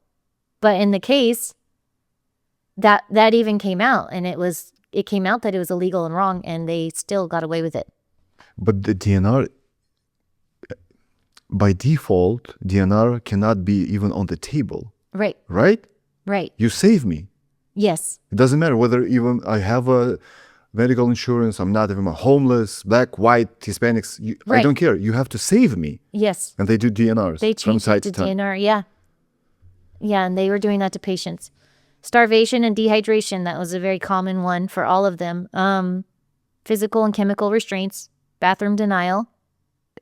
But in the case, that even came out, and it came out that it was illegal and wrong, and they still got away with it. But the DNR, by default, DNR cannot be even on the table. Right. Right? Right. You save me. Yes. It doesn't matter whether even I have a medical insurance, I'm not even homeless, black, white, Hispanics. Right. I don't care. You have to save me. Yes. And they do DNRs They from changed side it to to time. DNR, yeah. Yeah, and they were doing that to patients. Starvation and dehydration, that was a very common one for all of them. Physical and chemical restraints, bathroom denial,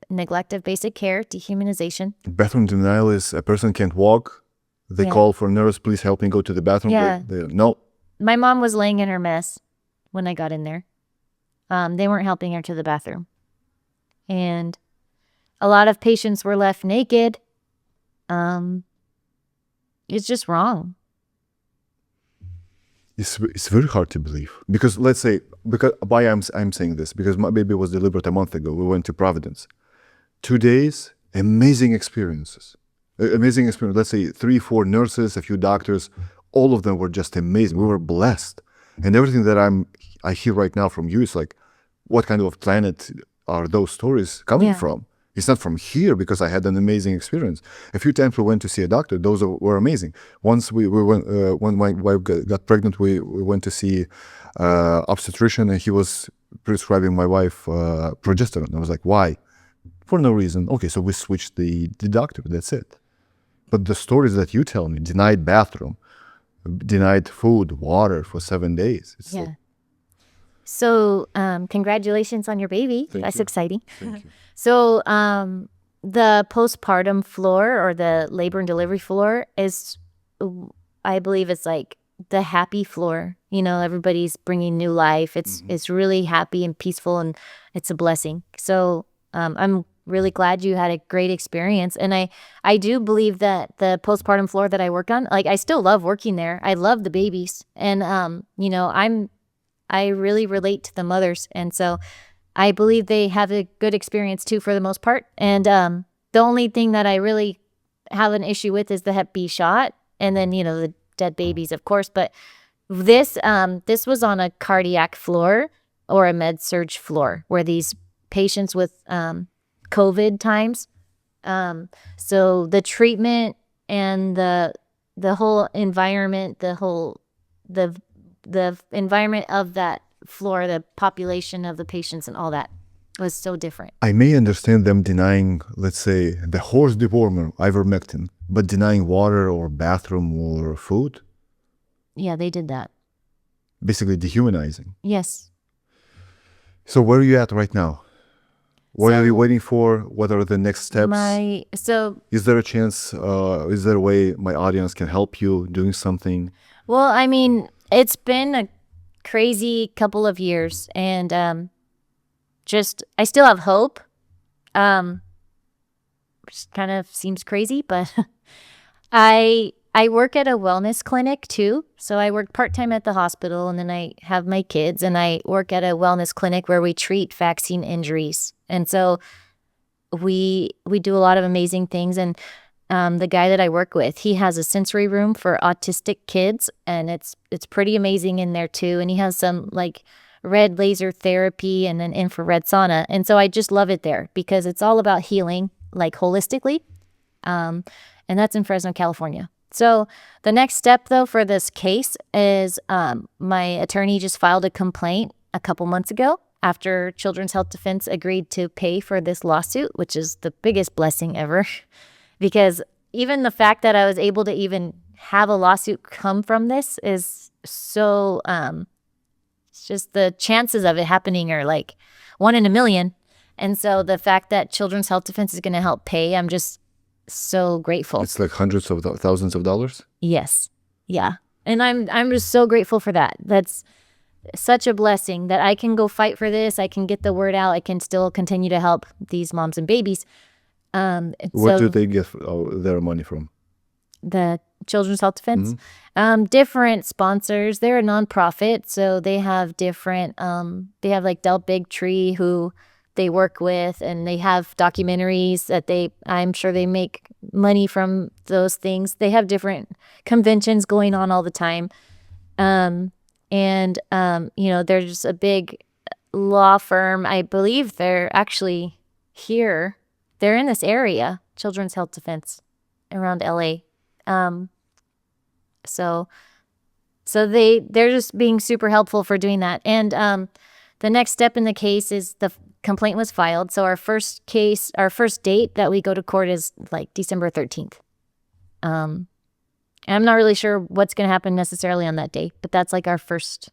neglect of basic care, dehumanization. Bathroom denial is a person can't walk. They call for a nurse, please help me go to the bathroom. Yeah. No. My mom was laying in her mess when I got in there. They weren't helping her to the bathroom. And a lot of patients were left naked. It's just wrong. It's very hard to believe. Because why I'm saying this, because my baby was delivered a month ago. We went to Providence. 2 days, amazing experiences. Amazing experience. Let's say 3, 4 nurses, a few doctors, all of them were just amazing. We were blessed. And everything that I hear right now from you is like, what kind of planet are those stories coming from? It's not from here, because I had an amazing experience. A few times we went to see a doctor. Those were amazing. Once we went, when my wife got pregnant, we went to see obstetrician, and he was prescribing my wife progesterone. I was like, why? For no reason. Okay, so we switched the doctor. That's it. But the stories that you tell me, denied bathroom, denied food, water for 7 days. It's Yeah. So, congratulations on your baby. That's you. exciting. Thank you. So, the postpartum floor, or the labor and delivery floor, is, I believe it's like the happy floor. You know, everybody's bringing new life. It's really happy and peaceful, and it's a blessing. So, I'm really glad you had a great experience. And I do believe that the postpartum floor that I work on, like, I still love working there. I love the babies. And, you know, I really relate to the mothers. And so I believe they have a good experience too, for the most part. And the only thing that I really have an issue with is the Hep B shot, and then, you know, the dead babies, of course. But this was on a cardiac floor, or a med surg floor, where these patients with COVID times. So the treatment and the whole environment, the environment of that floor, the population of the patients and all that was so different. I may understand them denying, let's say, the horse dewormer, ivermectin, but denying water or bathroom or food? Yeah, they did that. Basically dehumanizing. Yes. So where are you at right now? What are you waiting for? What are the next steps? Is there a chance, is there a way my audience can help you doing something? Well, I mean, it's been a crazy couple of years, and I still have hope. Which kind of seems crazy, but I work at a wellness clinic too. So I work part-time at the hospital, and then I have my kids, and I work at a wellness clinic where we treat vaccine injuries. And so we do a lot of amazing things. And the guy that I work with, he has a sensory room for autistic kids, and it's pretty amazing in there too. And he has some like red laser therapy and an infrared sauna. And so I just love it there, because it's all about healing, like holistically. And that's in Fresno, California. So the next step, though, for this case is my attorney just filed a complaint a couple months ago, after Children's Health Defense agreed to pay for this lawsuit, which is the biggest blessing ever. Because even the fact that I was able to even have a lawsuit come from this is so, it's just the chances of it happening are like 1 in a million. And so the fact that Children's Health Defense is going to help pay, I'm just so grateful. It's like hundreds of thousands of dollars? Yes. Yeah. And I'm just so grateful for that. That's such a blessing that I can go fight for this. I can get the word out. I can still continue to help these moms and babies. Where do they get their money from? The Children's Health Defense? Different sponsors. They're a nonprofit, so they have different, they have like Del Big Tree, who they work with, and they have documentaries that I'm sure they make money from those things. They have different conventions going on all the time. You know, they're just a big law firm. I believe they're actually here. They're in this area, Children's Health Defense, around LA. So they're just being super helpful for doing that. And the next step in the case is the complaint was filed. So our first date that we go to court is like December 13th. And I'm not really sure what's going to happen necessarily on that day, but that's like our first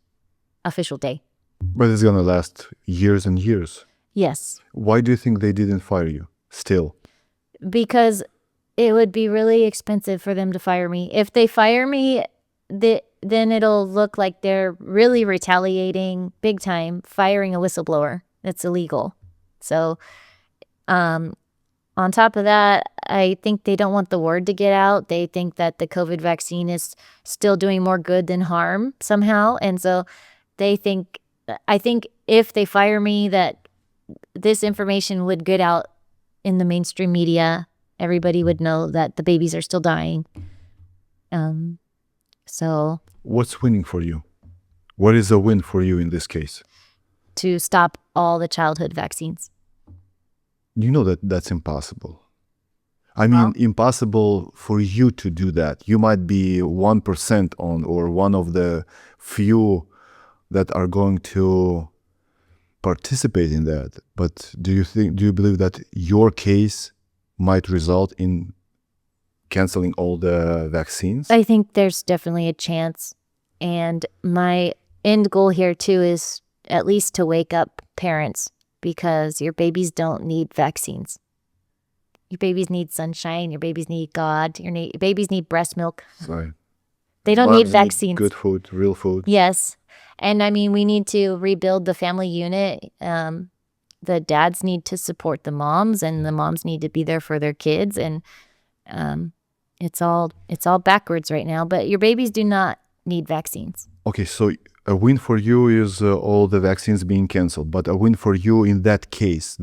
official day. But it's going to last years and years. Yes. Why do you think they didn't fire you still? Because it would be really expensive for them to fire me. If they fire me, then it'll look like they're really retaliating big time, firing a whistleblower. It's illegal. So on top of that, I think they don't want the word to get out. They think that the COVID vaccine is still doing more good than harm somehow. And so I think if they fire me, that this information would get out in the mainstream media, everybody would know that the babies are still dying. So What's winning for you? What is a win for you in this case? to stop all the childhood vaccines. You know that that's impossible. I mean, impossible for you to do that. You might be 1% on, or one of the few that are going to participate in that. But do you believe that your case might result in canceling all the vaccines? I think there's definitely a chance. And my end goal here too is at least to wake up parents, because your babies don't need vaccines. Your babies need sunshine. Your babies need God. Your babies need breast milk. Right. They don't need vaccines. Good food, real food. Yes. And I mean, we need to rebuild the family unit. The dads need to support the moms, and the moms need to be there for their kids. And it's all backwards right now. But your babies do not need vaccines. Okay, so a win for you is all the vaccines being canceled. But a win for you in that case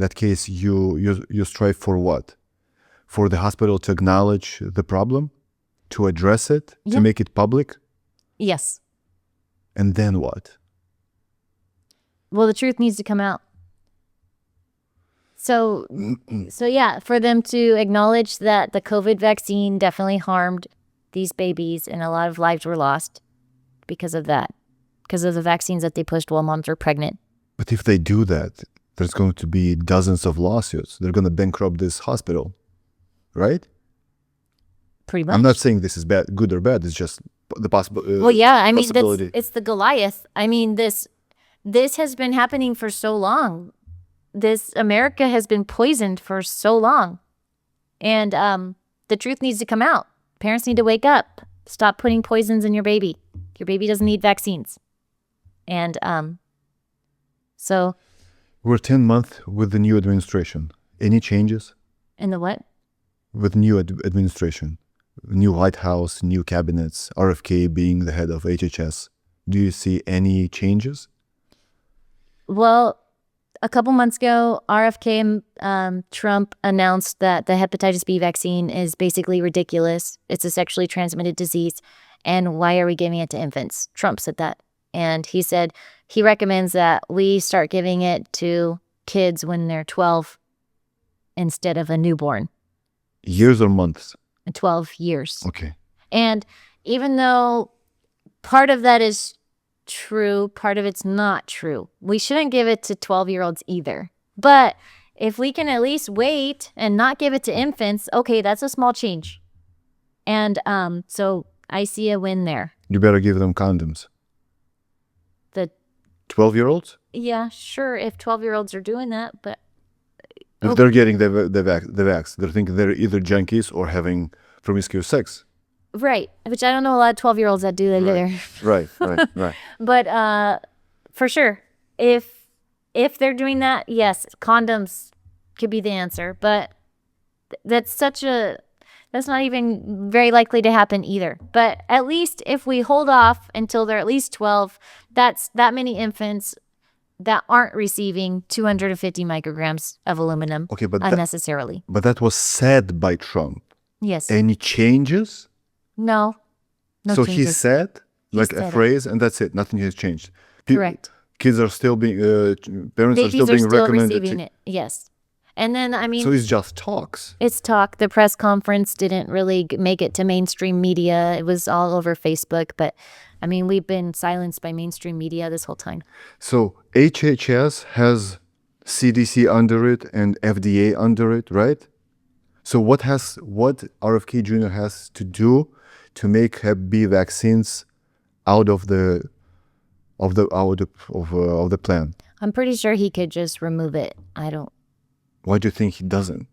you strive for what? For the hospital to acknowledge the problem, to address it, Yeah. to make it public, Yes. and then what? Well, the truth needs to come out. So yeah, for them to acknowledge that the COVID vaccine definitely harmed these babies, and a lot of lives were lost because of that, because of the vaccines that they pushed while moms were pregnant. But if they do that, there's going to be dozens of lawsuits. They're going to bankrupt this hospital, right? Pretty much. I'm not saying this is bad, good or bad. It's just the possible. Well, yeah, I mean, possibility. it's the Goliath. I mean, this has been happening for so long. America has been poisoned for so long. And the truth needs to come out. Parents need to wake up. Stop putting poisons in your baby. Your baby doesn't need vaccines. And so. We're 10 months with the new administration. Any changes In the what? with new administration? New White House, new cabinets, RFK being the head of HHS. Do you see any changes? Well, a couple months ago, RFK and Trump announced that the hepatitis B vaccine is basically ridiculous. It's a sexually transmitted disease. And why are we giving it to infants? Trump said that. And he said he recommends that we start giving it to kids when they're 12 instead of a newborn. Years or months? 12 years. Okay. And even though part of that is true, part of it's not true. We shouldn't give it to 12-year-olds either. But if we can at least wait and not give it to infants, okay, that's a small change. And so I see a win there. You better give them condoms. The 12-year-olds? Yeah, sure, if 12-year-olds are doing that, but If they're getting the vax, they're thinking they're either junkies or having promiscuous sex. right, which I don't know a lot of 12-year-olds that do that either. Right. But for sure, if they're doing that, yes, condoms could be the answer. But that's not even very likely to happen either. But at least if we hold off until they're at least 12, that's that many infants that aren't receiving 250 micrograms of aluminum Okay, but unnecessarily. but that was said by Trump. Yes. Any changes? No So he changes. said like a said it. phrase, and that's it. Nothing has changed. Correct. Kids are still being parents Babies are still being recommended. receiving it. Yes. And then, I mean, So it's just talks. it's talk. The press conference didn't really make it to mainstream media. It was all over Facebook. But, I mean, we've been silenced by mainstream media this whole time. So HHS has CDC under it and FDA under it, right? So what RFK Jr. has to do to make Hep B vaccines out of the plan? I'm pretty sure he could just remove it. I don't. Why do you think he doesn't?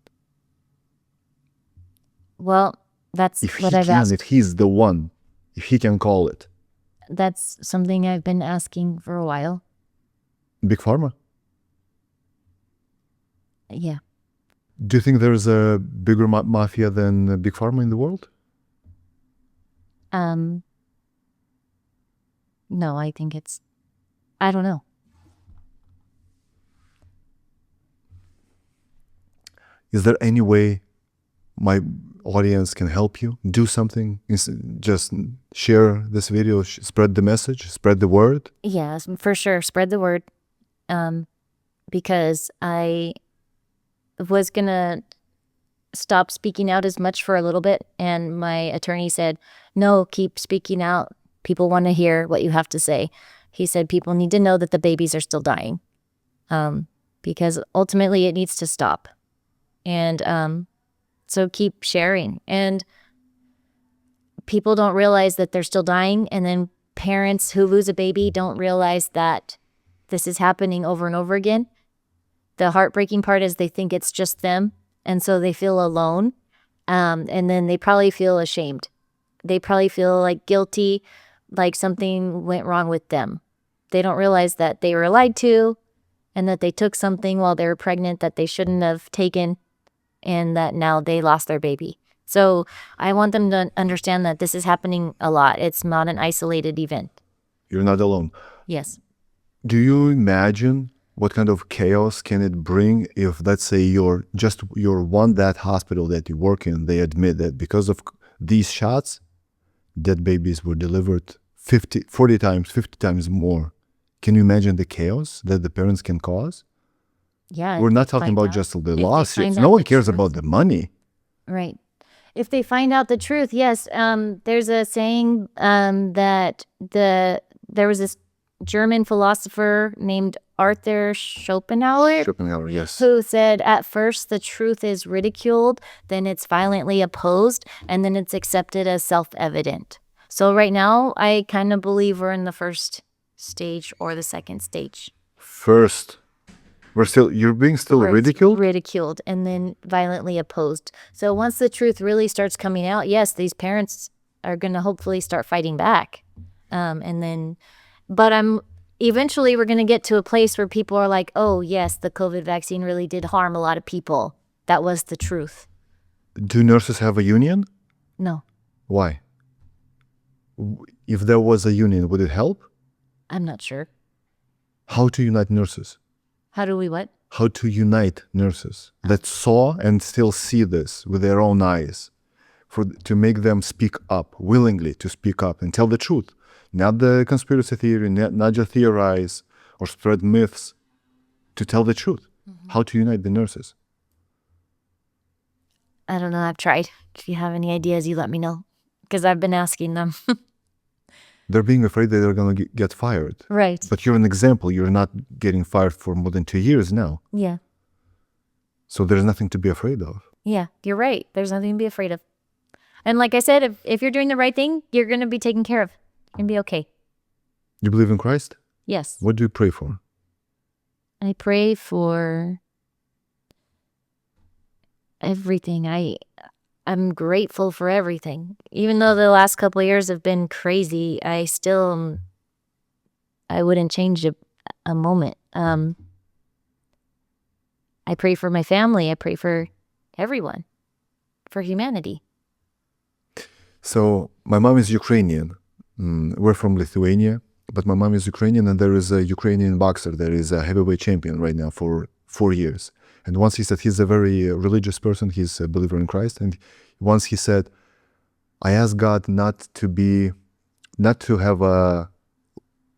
Well, that's If what he I've can, asked. if he's the one, if he can call it. That's something I've been asking for a while. Big Pharma? Yeah. Do you think there's a bigger mafia than Big Pharma in the world? No, I think I don't know. Is there any way my audience can help you do something? Just share this video, spread the message, spread the word. Yeah, for sure. Spread the word. Because I was going to stop speaking out as much for a little bit. And my attorney said, no, keep speaking out. People want to hear what you have to say. He said people need to know that the babies are still dying. Because ultimately it needs to stop. And so keep sharing. And people don't realize that they're still dying. And then parents who lose a baby don't realize that this is happening over and over again. The heartbreaking part is they think it's just them. And so they feel alone. And then they probably feel ashamed. They probably feel like guilty, like something went wrong with them. They don't realize that they were lied to and that they took something while they were pregnant that they shouldn't have taken and that now they lost their baby. So I want them to understand that this is happening a lot. It's not an isolated event. You're not alone. Yes. Do you imagine what kind of chaos can it bring if, let's say, your one that hospital that you work in, they admit that because of these shots, dead babies were delivered 40 times, 50 times more. Can you imagine the chaos that the parents can cause? Yeah. We're not talking about just the lawsuits. find No out one the cares truth. about the money. Right. If they find out the truth, yes. There's a saying that there was this German philosopher named Arthur Schopenhauer, yes. who said at first the truth is ridiculed, then it's violently opposed, and then it's accepted as self-evident. So right now, I kind of believe we're in the first stage or the second stage. First, you're being still ridiculed? Ridiculed and then violently opposed. So once the truth really starts coming out, yes, these parents are going to hopefully start fighting back. But eventually we're going to get to a place where people are like, oh, yes, the COVID vaccine really did harm a lot of people. That was the truth. Do nurses have a union? No, Why? If there was a union, would it help? I'm not sure. How to unite nurses? How do we what? How to unite nurses that saw and still see this with their own eyes, to make them speak up, willingly to speak up and tell the truth. Not the conspiracy theory, not just theorize or spread myths, to tell the truth. How to unite the nurses? I don't know. I've tried. If you have any ideas, you let me know. Because I've been asking them. They're being afraid that they're going to get fired. Right. But you're an example. You're not getting fired for more than 2 years now. Yeah. So there's nothing to be afraid of. Yeah, you're right. There's nothing to be afraid of. And like I said, if you're doing the right thing, you're going to be taken care of and be okay. You believe in Christ? Yes. What do you pray for? I pray for everything. I'm grateful for everything. Even though the last couple of years have been crazy, I wouldn't change a moment. I pray for my family. I pray for everyone, for humanity. So my mom is Ukrainian. We're from Lithuania, but my mom is Ukrainian, and there is a Ukrainian boxer that is a heavyweight champion right now for 4 years. And once he said he's a very religious person, he's a believer in Christ. And once he said, I ask God not to have a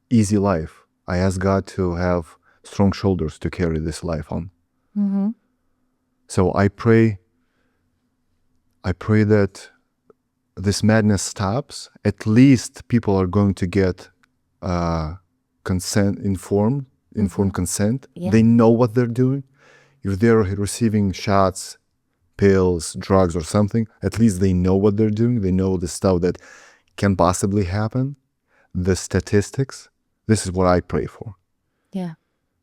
easy life. I ask God to have strong shoulders to carry this life on. Mm-hmm. So I pray that this madness stops. At least people are going to get informed consent. Yeah. They know what they're doing. If they're receiving shots, pills, drugs, or something, at least they know what they're doing. They know the stuff that can possibly happen, the statistics. This is what I pray for. Yeah.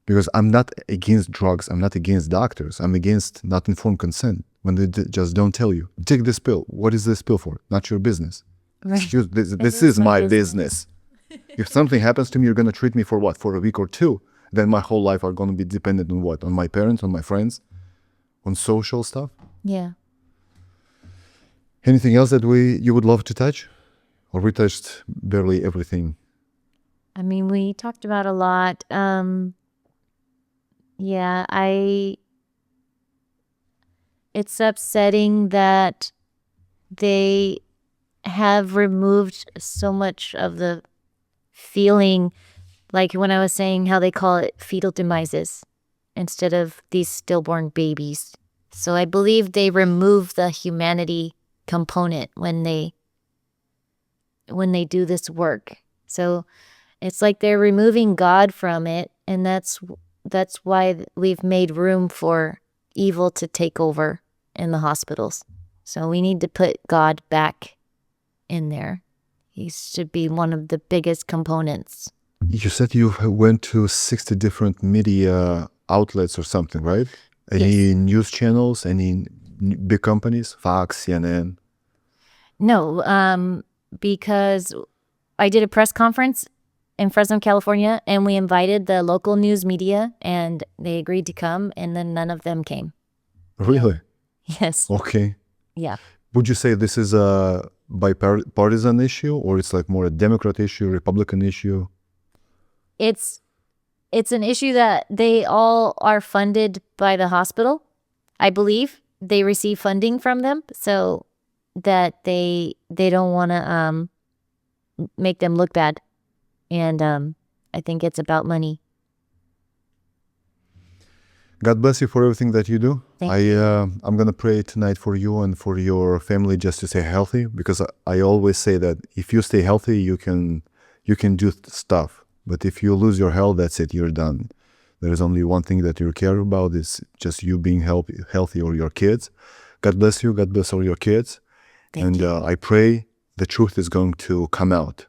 Because I'm not against drugs. I'm not against doctors. I'm against not informed consent. When they just don't tell you, take this pill. What is this pill for? Not your business. Right. This is my business. If something happens to me, you're going to treat me for what? For a week or two. Then my whole life are going to be dependent on what? On my parents, on my friends, on social stuff. Yeah. Anything else that you would love to touch? Or we touched barely everything? I mean, we talked about a lot. Yeah, It's upsetting that they have removed so much of the feeling, like when I was saying how they call it fetal demises instead of these stillborn babies. So I believe they remove the humanity component when they do this work. So it's like they're removing God from it, and that's why we've made room for evil to take over in the hospitals. So we need to put God back in there. He should be one of the biggest components. You said you went to 60 different media outlets or something, right? Any news channels, any big companies, Fox, CNN? No, because I did a press conference in Fresno, California, and we invited the local news media, and they agreed to come, and then none of them came. Really? Yes. Okay. Yeah. Would you say this is a bipartisan issue, or it's like more a Democrat issue, Republican issue? It's an issue that they all are funded by the hospital. I believe they receive funding from them, so that they don't want to make them look bad. And I think it's about money. God bless you for everything that you do. Thank you. I'm going to pray tonight for you and for your family just to stay healthy, because I always say that if you stay healthy, you can do stuff. But if you lose your health, that's it, you're done. There is only one thing that you care about, is just you being healthy or your kids. God bless you. God bless all your kids. Thank you. I pray the truth is going to come out.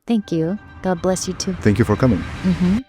Thank you. God bless you too. Thank you for coming. Mm-hmm.